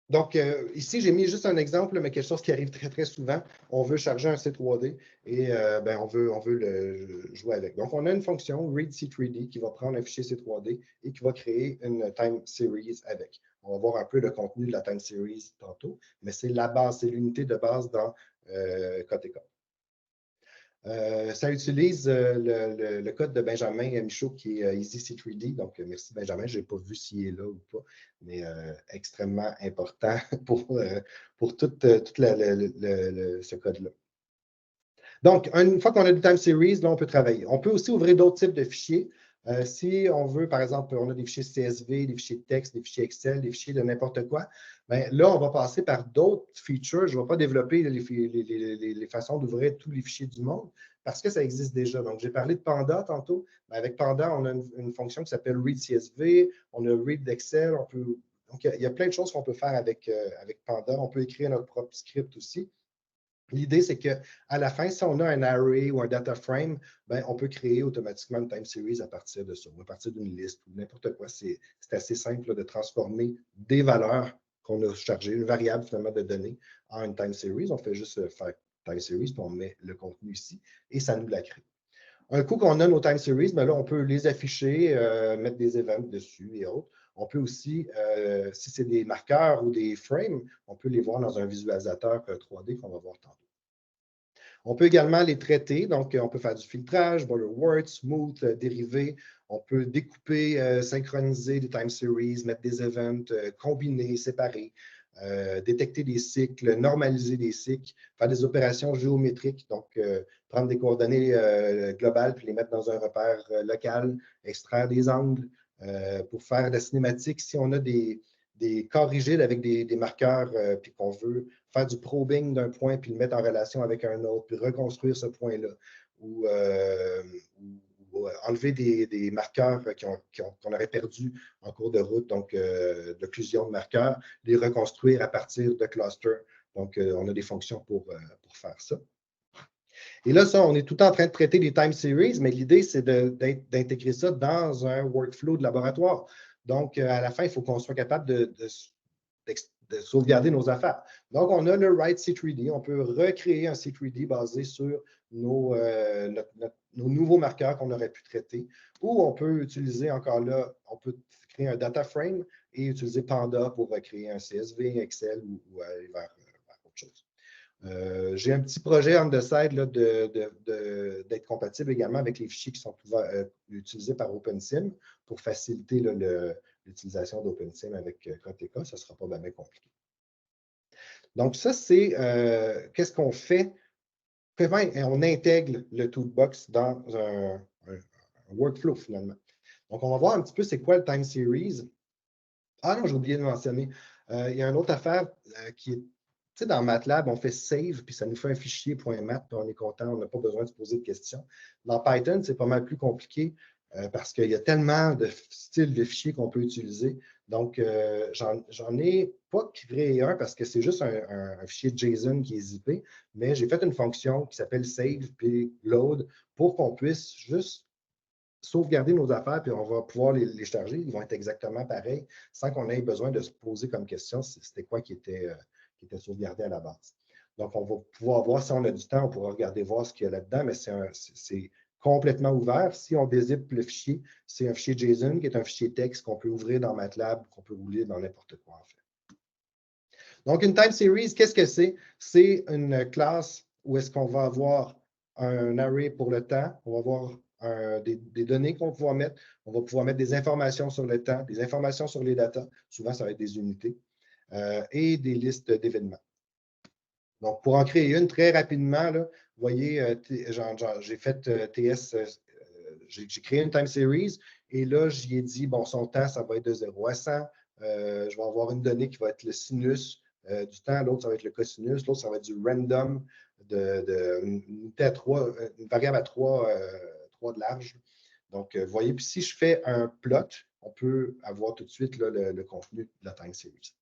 [SPEAKER 1] Donc, ici, j'ai mis juste un exemple, mais quelque chose qui arrive très, très souvent. On veut charger un C3D et ben, on veut le jouer avec. Donc, on a une fonction readC3D qui va prendre un fichier C3D et qui va créer une time series avec. On va voir un peu le contenu de la time series tantôt, mais c'est la base, c'est l'unité de base dans KTK. Ça utilise le code de Benjamin Michaud qui est EasyC3D. Donc, merci Benjamin. Je n'ai pas vu s'il est là ou pas, mais extrêmement important pour tout ce code-là. Donc, une fois qu'on a du time series, là, on peut travailler. On peut aussi ouvrir d'autres types de fichiers. Si on veut, par exemple, on a des fichiers CSV, des fichiers de texte, des fichiers Excel, des fichiers de n'importe quoi, bien, là, on va passer par d'autres features. Je ne vais pas développer les façons d'ouvrir tous les fichiers du monde parce que ça existe déjà. Donc, j'ai parlé de Panda tantôt. Bien, avec Panda, on a une fonction qui s'appelle Read CSV, on a Read d'Excel. Donc, il y a plein de choses qu'on peut faire avec Panda. On peut écrire notre propre script aussi. L'idée, c'est qu'à la fin, si on a un array ou un data frame, ben, on peut créer automatiquement une time series à partir de ça, ou à partir d'une liste ou n'importe quoi. C'est assez simple là, de transformer des valeurs qu'on a chargées, une variable finalement de données, en une time series. On fait juste faire time series, puis on met le contenu ici et ça nous la crée. Un coup qu'on a nos time series, ben là, on peut les afficher, mettre des events dessus et autres. On peut aussi, si c'est des marqueurs ou des frames, on peut les voir dans un visualisateur 3D qu'on va voir tantôt. On peut également les traiter, donc on peut faire du filtrage, border word, smooth, dérivé. On peut découper, synchroniser des time series, mettre des events, combiner, séparer, détecter des cycles, normaliser des cycles, faire des opérations géométriques, donc prendre des coordonnées globales puis les mettre dans un repère local, extraire des angles pour faire de la cinématique. Si on a des corps rigides avec des marqueurs, puis qu'on veut faire du probing d'un point, puis le mettre en relation avec un autre, puis reconstruire ce point-là, ou enlever des marqueurs qu'on aurait perdus en cours de route, donc l'occlusion de marqueurs, les reconstruire à partir de clusters. Donc, on a des fonctions pour faire ça. Et là, ça, on est tout le temps en train de traiter des time series, mais l'idée, c'est d'intégrer ça dans un workflow de laboratoire. Donc, à la fin, il faut qu'on soit capable de sauvegarder nos affaires. Donc, on a le Write C3D. On peut recréer un C3D basé sur nos nouveaux marqueurs qu'on aurait pu traiter. Ou on peut utiliser encore là, on peut créer un data frame et utiliser Panda pour recréer un CSV, Excel ou aller vers autre chose. J'ai un petit projet on the side là, d'être compatible également avec les fichiers qui sont utilisés par OpenSim pour faciliter l'utilisation d'OpenSim avec KTK. Ça ne sera pas vraiment compliqué. Donc, ça, c'est qu'est-ce qu'on fait? Comment on intègre le toolbox dans un workflow finalement. Donc, on va voir un petit peu c'est quoi le time series. Ah non, j'ai oublié de mentionner. Il y a une autre affaire qui est tu sais, dans MATLAB, on fait save, puis ça nous fait un fichier .mat, puis on est content, on n'a pas besoin de se poser de questions. Dans Python, c'est pas mal plus compliqué parce qu'il y a tellement de styles de fichiers qu'on peut utiliser. Donc, j'en ai pas créé un parce que c'est juste un fichier JSON qui est zippé, mais j'ai fait une fonction qui s'appelle save puis load pour qu'on puisse juste sauvegarder nos affaires, puis on va pouvoir les charger. Ils vont être exactement pareils sans qu'on ait besoin de se poser comme question c'était quoi qui était sauvegardé à la base. Donc, on va pouvoir voir si on a du temps, on pourra regarder voir ce qu'il y a là-dedans, mais c'est complètement ouvert. Si on dézippe le fichier, c'est un fichier JSON qui est un fichier texte qu'on peut ouvrir dans MATLAB, qu'on peut rouler dans n'importe quoi en fait. Donc, une time series, qu'est-ce que c'est? C'est une classe où est-ce qu'on va avoir un array pour le temps, on va avoir des données qu'on va pouvoir mettre. On va pouvoir mettre des informations sur le temps, des informations sur les datas. Souvent, ça va être des unités. Et des listes d'événements. Donc, pour en créer une très rapidement, là, vous voyez, j'ai fait TS, j'ai créé une time series et là, j'y ai dit, bon, son temps, ça va être de 0 à 100. Je vais avoir une donnée qui va être le sinus du temps, l'autre, ça va être le cosinus, l'autre, ça va être du random, une variable à 3 de large. Donc, vous voyez, puis si je fais un plot, on peut avoir tout de suite là, le contenu de la time series.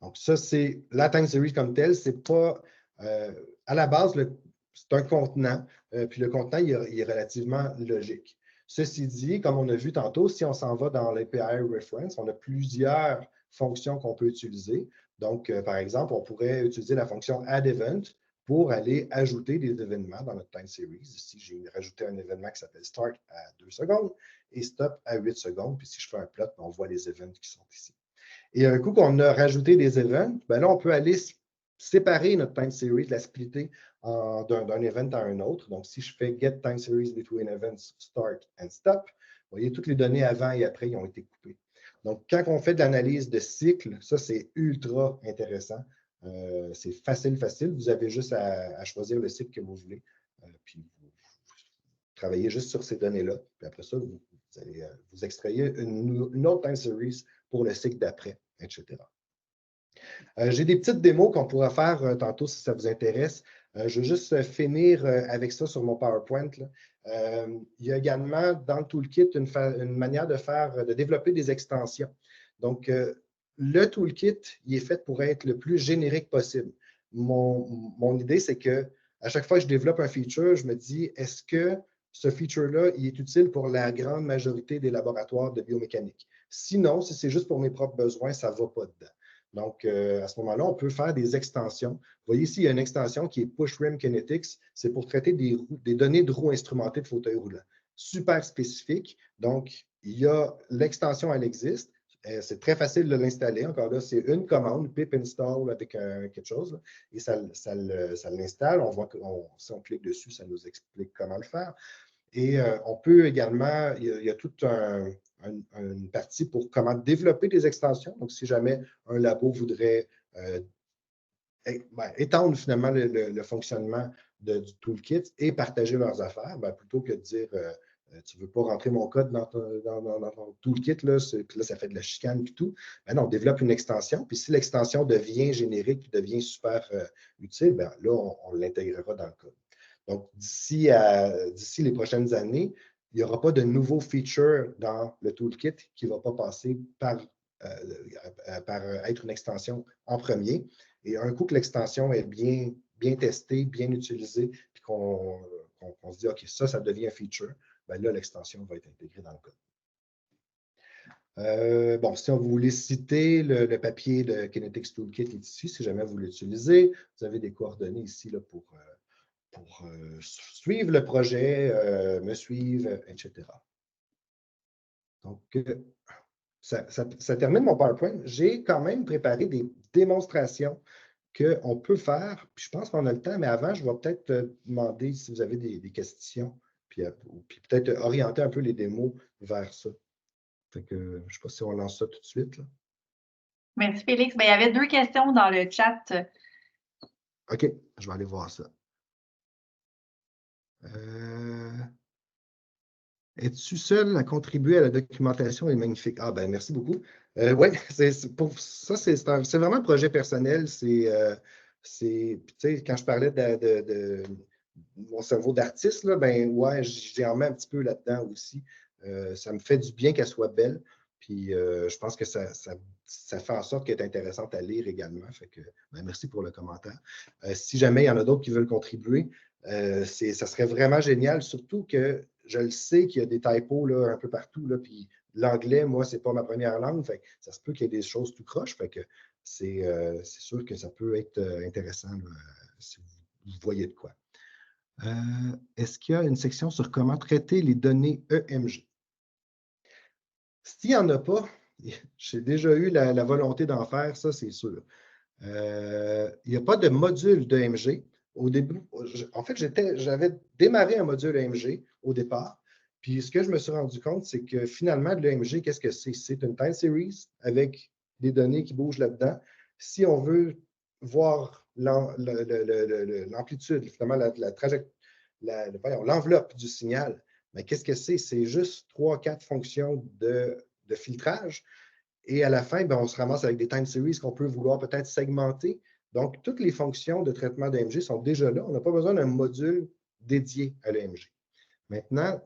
[SPEAKER 1] Donc, ça, c'est la time series comme telle. C'est pas, à la base, c'est un contenant, puis le contenant, il est relativement logique. Ceci dit, comme on a vu tantôt, si on s'en va dans l'API reference, on a plusieurs fonctions qu'on peut utiliser. Donc, par exemple, on pourrait utiliser la fonction add_event pour aller ajouter des événements dans notre time series. Ici, j'ai rajouté un événement qui s'appelle start à 2 secondes et stop à 8 secondes. Puis si je fais un plot, on voit les events qui sont ici. Et un coup qu'on a rajouté des events, ben là, on peut aller séparer notre time series, la splitter d'un event à un autre. Donc, si je fais get time series between events start and stop, vous voyez, toutes les données avant et après, ils ont été coupées. Donc, quand on fait de l'analyse de cycle, ça, c'est ultra intéressant. C'est facile. Vous avez juste à choisir le cycle que vous voulez. Puis, vous travaillez juste sur ces données-là. Puis après ça, vous allez vous extrayer une autre time series pour le cycle d'après, etc. J'ai des petites démos qu'on pourra faire tantôt si ça vous intéresse. Je vais juste finir avec ça sur mon PowerPoint. Il y a également dans le toolkit une manière de développer des extensions. Donc, le toolkit, il est fait pour être le plus générique possible. Mon idée, c'est que à chaque fois que je développe un feature, je me dis, est-ce que ce feature-là, il est utile pour la grande majorité des laboratoires de biomécanique? Sinon, si c'est juste pour mes propres besoins, ça ne va pas dedans. Donc, à ce moment-là, on peut faire des extensions. Vous voyez ici, il y a une extension qui est Push Rim Kinetics. C'est pour traiter des données de roues instrumentées de fauteuil roulant. Super spécifique. Donc, il y a l'extension, elle existe. C'est très facile de l'installer. Encore là, c'est une commande, pip install avec quelque chose, là, et ça l'installe. On voit que si on clique dessus, ça nous explique comment le faire. Et on peut également, il y a toute une partie pour comment développer des extensions. Donc, si jamais un labo voudrait étendre finalement le fonctionnement du toolkit et partager leurs affaires, plutôt que de dire tu ne veux pas rentrer mon code dans ton toolkit, là, ça fait de la chicane et tout. Non, on développe une extension. Puis si l'extension devient générique, devient super utile, là, on l'intégrera dans le code. Donc, d'ici les prochaines années, il n'y aura pas de nouveaux features dans le toolkit qui ne va pas passer par être une extension en premier. Et un coup que l'extension est bien testée, bien utilisée, puis qu'on se dit, OK, ça devient un feature, là, l'extension va être intégrée dans le code. Bon, si on voulait citer le papier de Kinetics Toolkit est ici, si jamais vous l'utilisez, vous avez des coordonnées ici là, pour suivre le projet, me suivre, etc. Donc, ça termine mon PowerPoint. J'ai quand même préparé des démonstrations qu'on peut faire. Puis je pense qu'on a le temps, mais avant, je vais peut-être demander si vous avez des questions, puis peut-être orienter un peu les démos vers ça. Fait que, je ne sais pas si on lance ça tout de suite. Là.
[SPEAKER 2] Merci, Félix. Il y avait 2 questions dans le chat.
[SPEAKER 1] OK, je vais aller voir ça. Es-tu seul à contribuer à la documentation? Elle est magnifique. Ah, ben merci beaucoup. Oui, pour ça, c'est vraiment un projet personnel. Quand je parlais de mon cerveau d'artiste, ouais, j'y en mets un petit peu là-dedans aussi. Ça me fait du bien qu'elle soit belle. Puis je pense que ça fait en sorte qu'elle est intéressante à lire également. Fait que, merci pour le commentaire. Si jamais il y en a d'autres qui veulent contribuer, ça serait vraiment génial, surtout que je le sais qu'il y a des typos là, un peu partout. Là, puis l'anglais, moi, ce n'est pas ma première langue. Fait que ça se peut qu'il y ait des choses tout croche. Fait que c'est sûr que ça peut être intéressant là, si vous voyez de quoi. Est-ce qu'il y a une section sur comment traiter les données EMG? S'il n'y en a pas, j'ai déjà eu la volonté d'en faire, ça, c'est sûr. Il n'y a pas de module d'EMG. Au début, en fait, j'avais démarré un module EMG au départ. Puis ce que je me suis rendu compte, c'est que finalement, de l'EMG, qu'est-ce que c'est? C'est une time series avec des données qui bougent là-dedans. Si on veut voir l'amplitude, finalement, l'enveloppe du signal, mais qu'est-ce que c'est? C'est juste 3-4 fonctions de filtrage. Et à la fin, on se ramasse avec des time series qu'on peut vouloir peut-être segmenter. Donc, toutes les fonctions de traitement d'EMG sont déjà là. On n'a pas besoin d'un module dédié à l'EMG. Maintenant,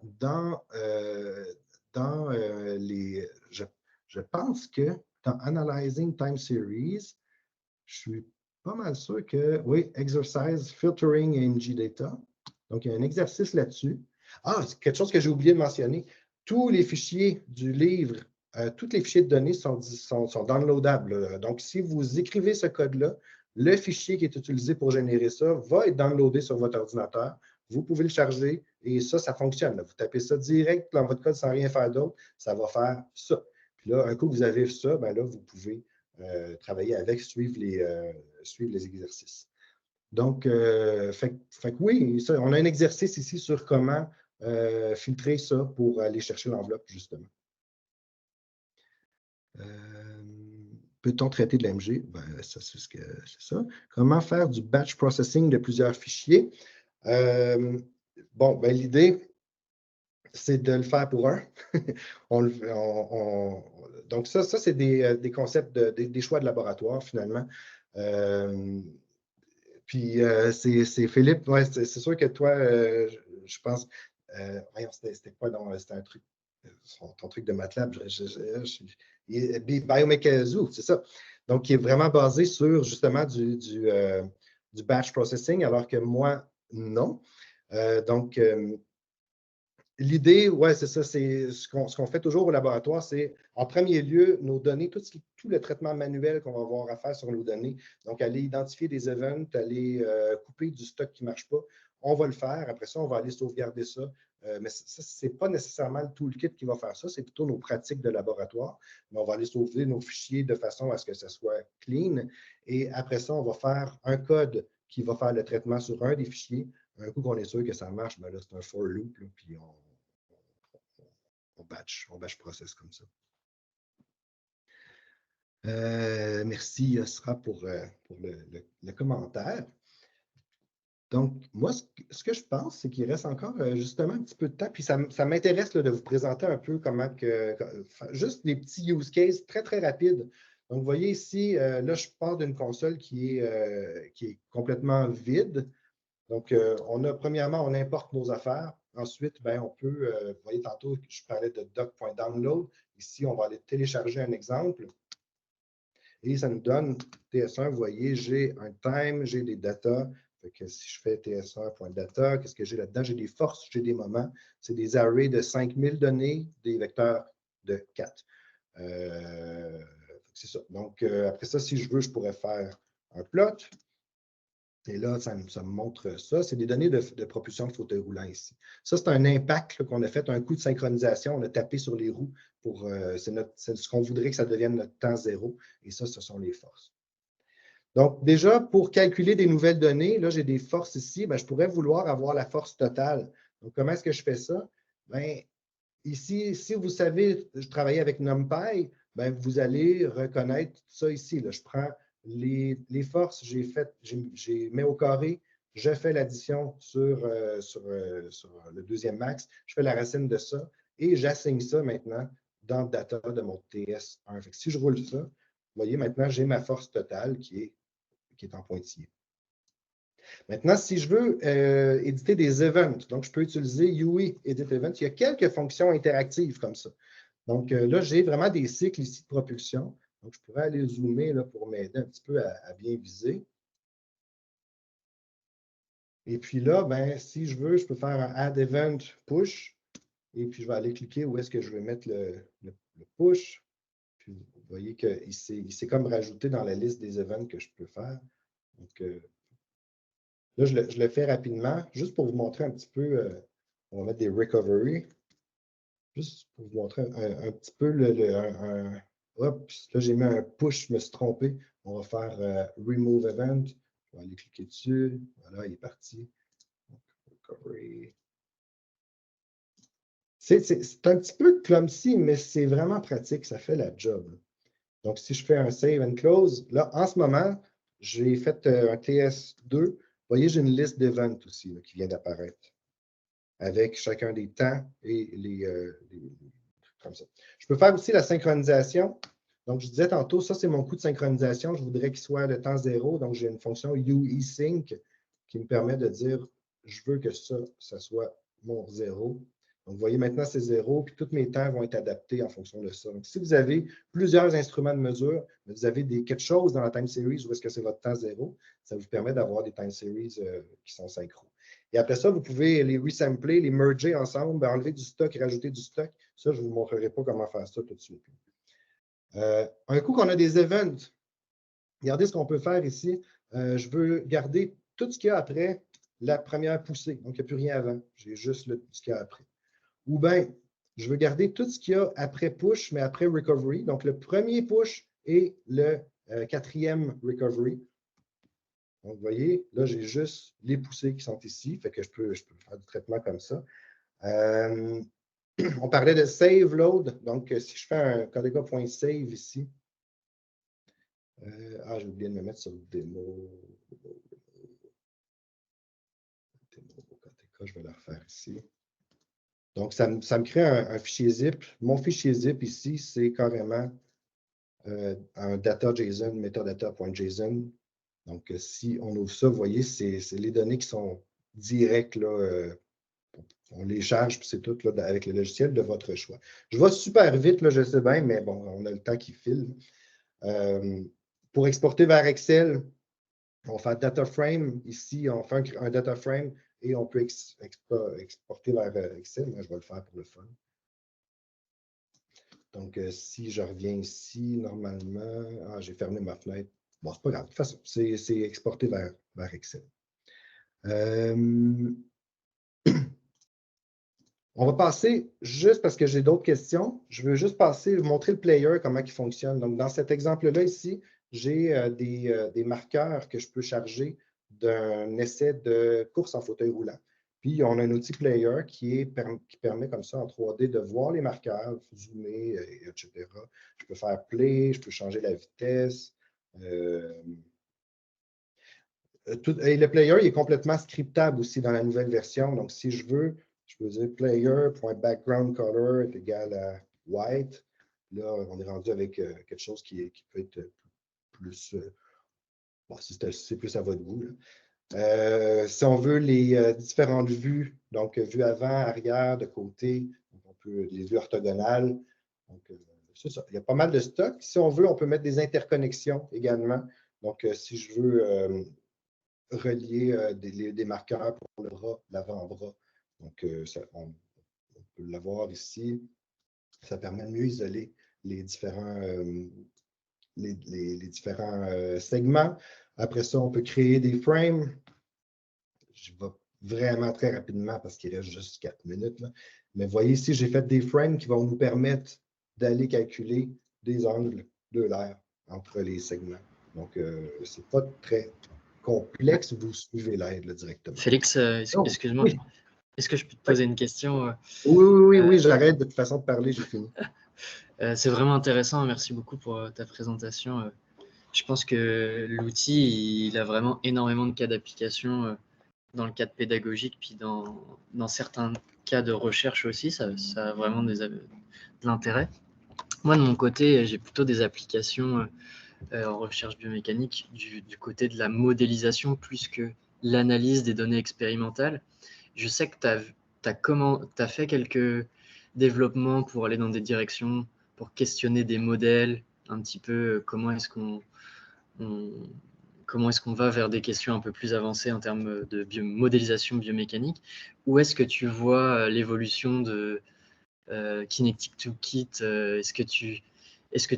[SPEAKER 1] je pense que dans Analyzing Time Series, je suis pas mal sûr que, oui, Exercise Filtering EMG Data. Donc, il y a un exercice là-dessus. Ah, c'est quelque chose que j'ai oublié de mentionner. Tous les fichiers du livre, tous les fichiers de données sont downloadables. Donc, si vous écrivez ce code-là, le fichier qui est utilisé pour générer ça va être downloadé sur votre ordinateur. Vous pouvez le charger et ça fonctionne. Vous tapez ça direct dans votre code sans rien faire d'autre, ça va faire ça. Puis là, un coup que vous avez ça, là, vous pouvez travailler avec, suivre les exercices. Donc, fait que oui, ça, on a un exercice ici sur comment filtrer ça pour aller chercher l'enveloppe, justement. Peut-on traiter de l'AMG? Ben, ça, c'est ça. Comment faire du batch processing de plusieurs fichiers? Bon, ben, l'idée, c'est de le faire pour un. Donc, ça c'est des concepts, des choix de laboratoire, finalement. Puis, c'est Philippe, ouais, c'est sûr que toi, je pense, c'était quoi? C'était un truc, ton truc de MATLAB, Biomechazoo, c'est ça. Donc, qui est vraiment basé sur, justement, du batch processing, alors que moi, non. Donc, l'idée, ouais, c'est ça, c'est ce qu'on fait toujours au laboratoire, c'est en premier lieu, nos données, tout le traitement manuel qu'on va avoir à faire sur nos données, donc aller identifier des events, aller couper du stock qui ne marche pas, on va le faire. Après ça, on va aller sauvegarder ça. Mais ça, ce n'est pas nécessairement le toolkit qui va faire ça, c'est plutôt nos pratiques de laboratoire. Mais on va aller sauver nos fichiers de façon à ce que ça soit clean. Et après ça, on va faire un code qui va faire le traitement sur un des fichiers. Un coup qu'on est sûr que ça marche, ben là, c'est un for loop, là, puis on batch process comme ça. Merci, Yosra, pour le commentaire. Donc, moi, ce que je pense, c'est qu'il reste encore justement un petit peu de temps. Puis ça m'intéresse de vous présenter un peu juste des petits use cases très, très rapides. Donc, vous voyez ici, là, je pars d'une console qui est complètement vide. Donc, premièrement, on importe nos affaires. Ensuite, ben, on peut, vous voyez, tantôt, je parlais de doc.download. Ici, on va aller télécharger un exemple. Et ça nous donne TS1. Vous voyez, j'ai un time, j'ai des data. Fait que si je fais TS1.data, qu'est-ce que j'ai là-dedans? J'ai des forces, j'ai des moments. C'est des arrays de 5000 données, des vecteurs de 4. C'est ça. Donc, après ça, si je veux, je pourrais faire un plot. Et là, ça me montre ça. C'est des données de propulsion de fauteuil roulant ici. Ça, c'est un impact qu'on a fait, un coup de synchronisation. On a tapé sur les roues pour. C'est ce qu'on voudrait que ça devienne notre temps zéro. Et ça, ce sont les forces. Donc, déjà, pour calculer des nouvelles données, là, j'ai des forces ici. Bien, je pourrais vouloir avoir la force totale. Donc, comment est-ce que je fais ça? Bien, ici, si vous savez, je travaille avec NumPy, bien, vous allez reconnaître ça ici. Là. Je prends les forces, j'ai mis au carré, je fais l'addition sur le deuxième max, je fais la racine de ça et j'assigne ça maintenant dans le data de mon TS1. Fait que si je roule ça, vous voyez, maintenant, j'ai ma force totale qui est en pointillé. Maintenant, si je veux éditer des events, donc je peux utiliser UI Edit Event. Il y a quelques fonctions interactives comme ça. Donc là, j'ai vraiment des cycles ici de propulsion. Donc, je pourrais aller zoomer là, pour m'aider un petit peu à bien viser. Et puis là, ben, si je veux, je peux faire un Add Event Push. Et puis, je vais aller cliquer où est-ce que je vais mettre le push. Puis, vous voyez qu'il s'est comme rajouté dans la liste des events que je peux faire. Donc, là, je le fais rapidement, juste pour vous montrer un petit peu. On va mettre des recovery. Juste pour vous montrer un petit peu hop, là, j'ai mis un push, je me suis trompé. On va faire Remove Event. Je vais aller cliquer dessus. Voilà, il est parti. Recovery. C'est un petit peu clumsy, mais c'est vraiment pratique. Ça fait la job. Donc, si je fais un Save and Close, là, en ce moment, j'ai fait un TS2. Vous voyez, j'ai une liste d'events aussi là, qui vient d'apparaître avec chacun des temps et les comme ça. Je peux faire aussi la synchronisation. Donc, je disais tantôt, ça, c'est mon coût de synchronisation. Je voudrais qu'il soit le temps zéro. Donc, j'ai une fonction UESync qui me permet de dire, je veux que ça soit mon zéro. Donc, vous voyez, maintenant, c'est zéro, puis tous mes temps vont être adaptés en fonction de ça. Donc, si vous avez plusieurs instruments de mesure, vous avez quelque chose dans la time series où est-ce que c'est votre temps zéro, ça vous permet d'avoir des time series qui sont synchro. Et après ça, vous pouvez les resampler, les merger ensemble, enlever du stock, rajouter du stock. Ça, je ne vous montrerai pas comment faire ça tout de suite. Un coup qu'on a des events, regardez ce qu'on peut faire ici. Je veux garder tout ce qu'il y a après la première poussée. Donc, il n'y a plus rien avant. J'ai juste ce qu'il y a après. Ou bien, je veux garder tout ce qu'il y a après push, mais après recovery. Donc, le premier push, et le quatrième recovery. Donc, vous voyez, là, j'ai juste les poussées qui sont ici, fait que je peux faire du traitement comme ça. On parlait de save load, donc si je fais un Codega.save ici, j'ai oublié de me mettre sur le démo. Je vais le refaire ici. Donc, ça me crée un fichier zip. Mon fichier zip ici, c'est carrément un data.json, metadata.json. Donc, si on ouvre ça, vous voyez, c'est les données qui sont directes, là, on les charge, puis c'est tout là, avec le logiciel de votre choix. Je vais super vite, là, je sais bien, mais bon, on a le temps qui file. Pour exporter vers Excel, on fait data frame. Ici, on fait un data frame et on peut exporter vers Excel. Moi, je vais le faire pour le fun. Donc, si je reviens ici, normalement, j'ai fermé ma fenêtre. Bon, c'est pas grave. De toute façon, c'est exporté vers Excel. On va passer, juste parce que j'ai d'autres questions, je veux juste montrer le player, comment il fonctionne. Donc, dans cet exemple-là ici, j'ai des marqueurs que je peux charger d'un essai de course en fauteuil roulant. Puis, on a un outil player qui permet comme ça en 3D de voir les marqueurs, zoomer, etc. Je peux faire play, je peux changer la vitesse. Et le player il est complètement scriptable aussi dans la nouvelle version. Donc, si je veux, je peux dire player.backgroundColor est égal à white. Là, on est rendu avec quelque chose qui peut être plus. Bon, c'est plus à votre goût. Si on veut les différentes vues, donc vue avant, arrière, de côté, on peut les vues orthogonales. Donc, c'est ça. Il y a pas mal de stock. Si on veut, on peut mettre des interconnexions également. Donc, si je veux relier des marqueurs pour le bras, l'avant-bras. Donc, on peut l'avoir ici. Ça permet de mieux isoler les différents, les différents segments. Après ça, on peut créer des frames. Je vais vraiment très rapidement parce qu'il reste juste 4 minutes. Là. Mais vous voyez ici, j'ai fait des frames qui vont nous permettre d'aller calculer des angles de l'air entre les segments. Donc, ce n'est pas très complexe, vous suivez l'aide directement.
[SPEAKER 3] Félix, excuse-moi, oui. Est-ce que je peux te poser une question?
[SPEAKER 1] Oui, j'arrête de toute façon de parler, j'ai fini.
[SPEAKER 3] C'est vraiment intéressant, merci beaucoup pour ta présentation. Je pense que l'outil, il a vraiment énormément de cas d'application dans le cadre pédagogique, puis dans certains cas de recherche aussi, ça a vraiment de l'intérêt. Moi, de mon côté, j'ai plutôt des applications en recherche biomécanique du côté de la modélisation plus que l'analyse des données expérimentales. Je sais que tu as fait quelques développements pour aller dans des directions, pour questionner des modèles, un petit peu comment est-ce qu'on va vers des questions un peu plus avancées en termes de modélisation biomécanique. Où est-ce que tu vois l'évolution de Kinetic Toolkit? Est-ce que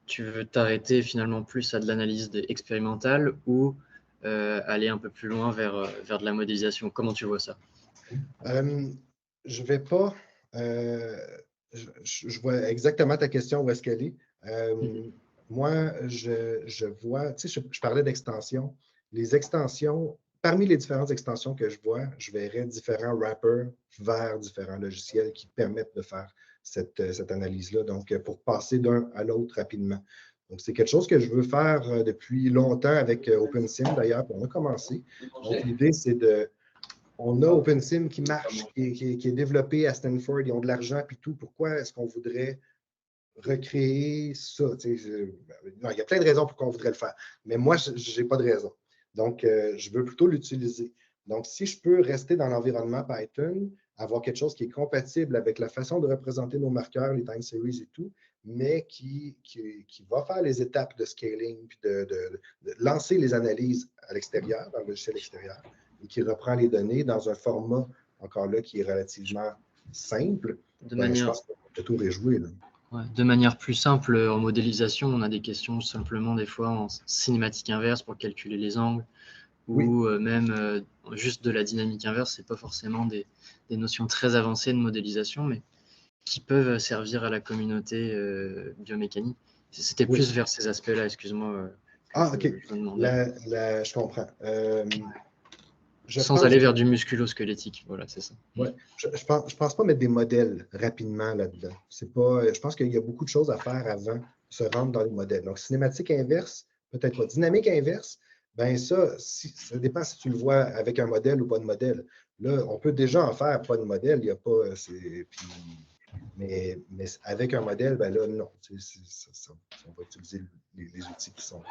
[SPEAKER 3] tu veux t'arrêter finalement plus à de l'analyse expérimentale ou aller un peu plus loin vers de la modélisation? Comment tu vois ça?
[SPEAKER 1] Je vais pas. Je vois exactement ta question, où est-ce qu'elle est. Moi, je vois, tu sais, je parlais d'extensions. Les extensions, parmi les différentes extensions que je vois, je verrais différents wrappers vers différents logiciels qui permettent de faire cette analyse-là, donc pour passer d'un à l'autre rapidement. Donc, c'est quelque chose que je veux faire depuis longtemps avec OpenSim, d'ailleurs, puis on a commencé. Donc, l'idée, c'est de. On a OpenSim qui marche, qui est développé à Stanford, ils ont de l'argent et tout. Pourquoi est-ce qu'on voudrait recréer ça? Non, il y a plein de raisons pour qu'on voudrait le faire, mais moi, je n'ai pas de raison. Donc, je veux plutôt l'utiliser. Donc, si je peux rester dans l'environnement Python, avoir quelque chose qui est compatible avec la façon de représenter nos marqueurs, les time series et tout, mais qui va faire les étapes de scaling, puis de lancer les analyses à l'extérieur, dans le logiciel extérieur, et qui reprend les données dans un format, encore là, qui est relativement simple, je pense que le tour est joué. Là.
[SPEAKER 3] Ouais, de manière plus simple, en modélisation, on a des questions simplement des fois en cinématique inverse pour calculer les angles, ou même juste de la dynamique inverse. Ce n'est pas forcément des notions très avancées de modélisation, mais qui peuvent servir à la communauté biomécanique. C'était
[SPEAKER 1] Oui.
[SPEAKER 3] plus vers ces aspects-là, excuse-moi.
[SPEAKER 1] OK.
[SPEAKER 3] Je me demandais.
[SPEAKER 1] Je comprends.
[SPEAKER 3] Sans aller vers du musculo-squelettique, voilà, c'est ça.
[SPEAKER 1] Ouais, je pense pas mettre des modèles rapidement là-dedans. Je pense qu'il y a beaucoup de choses à faire avant de se rendre dans les modèles. Donc, cinématique inverse, peut-être pas. Dynamique inverse, ben ça dépend si tu le vois avec un modèle ou pas de modèle. Là, on peut déjà en faire pas de modèle, il n'y a pas. Mais avec un modèle, ben là, non. On va utiliser les outils qui sont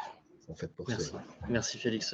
[SPEAKER 1] faits pour ça.
[SPEAKER 3] Merci. Merci Félix.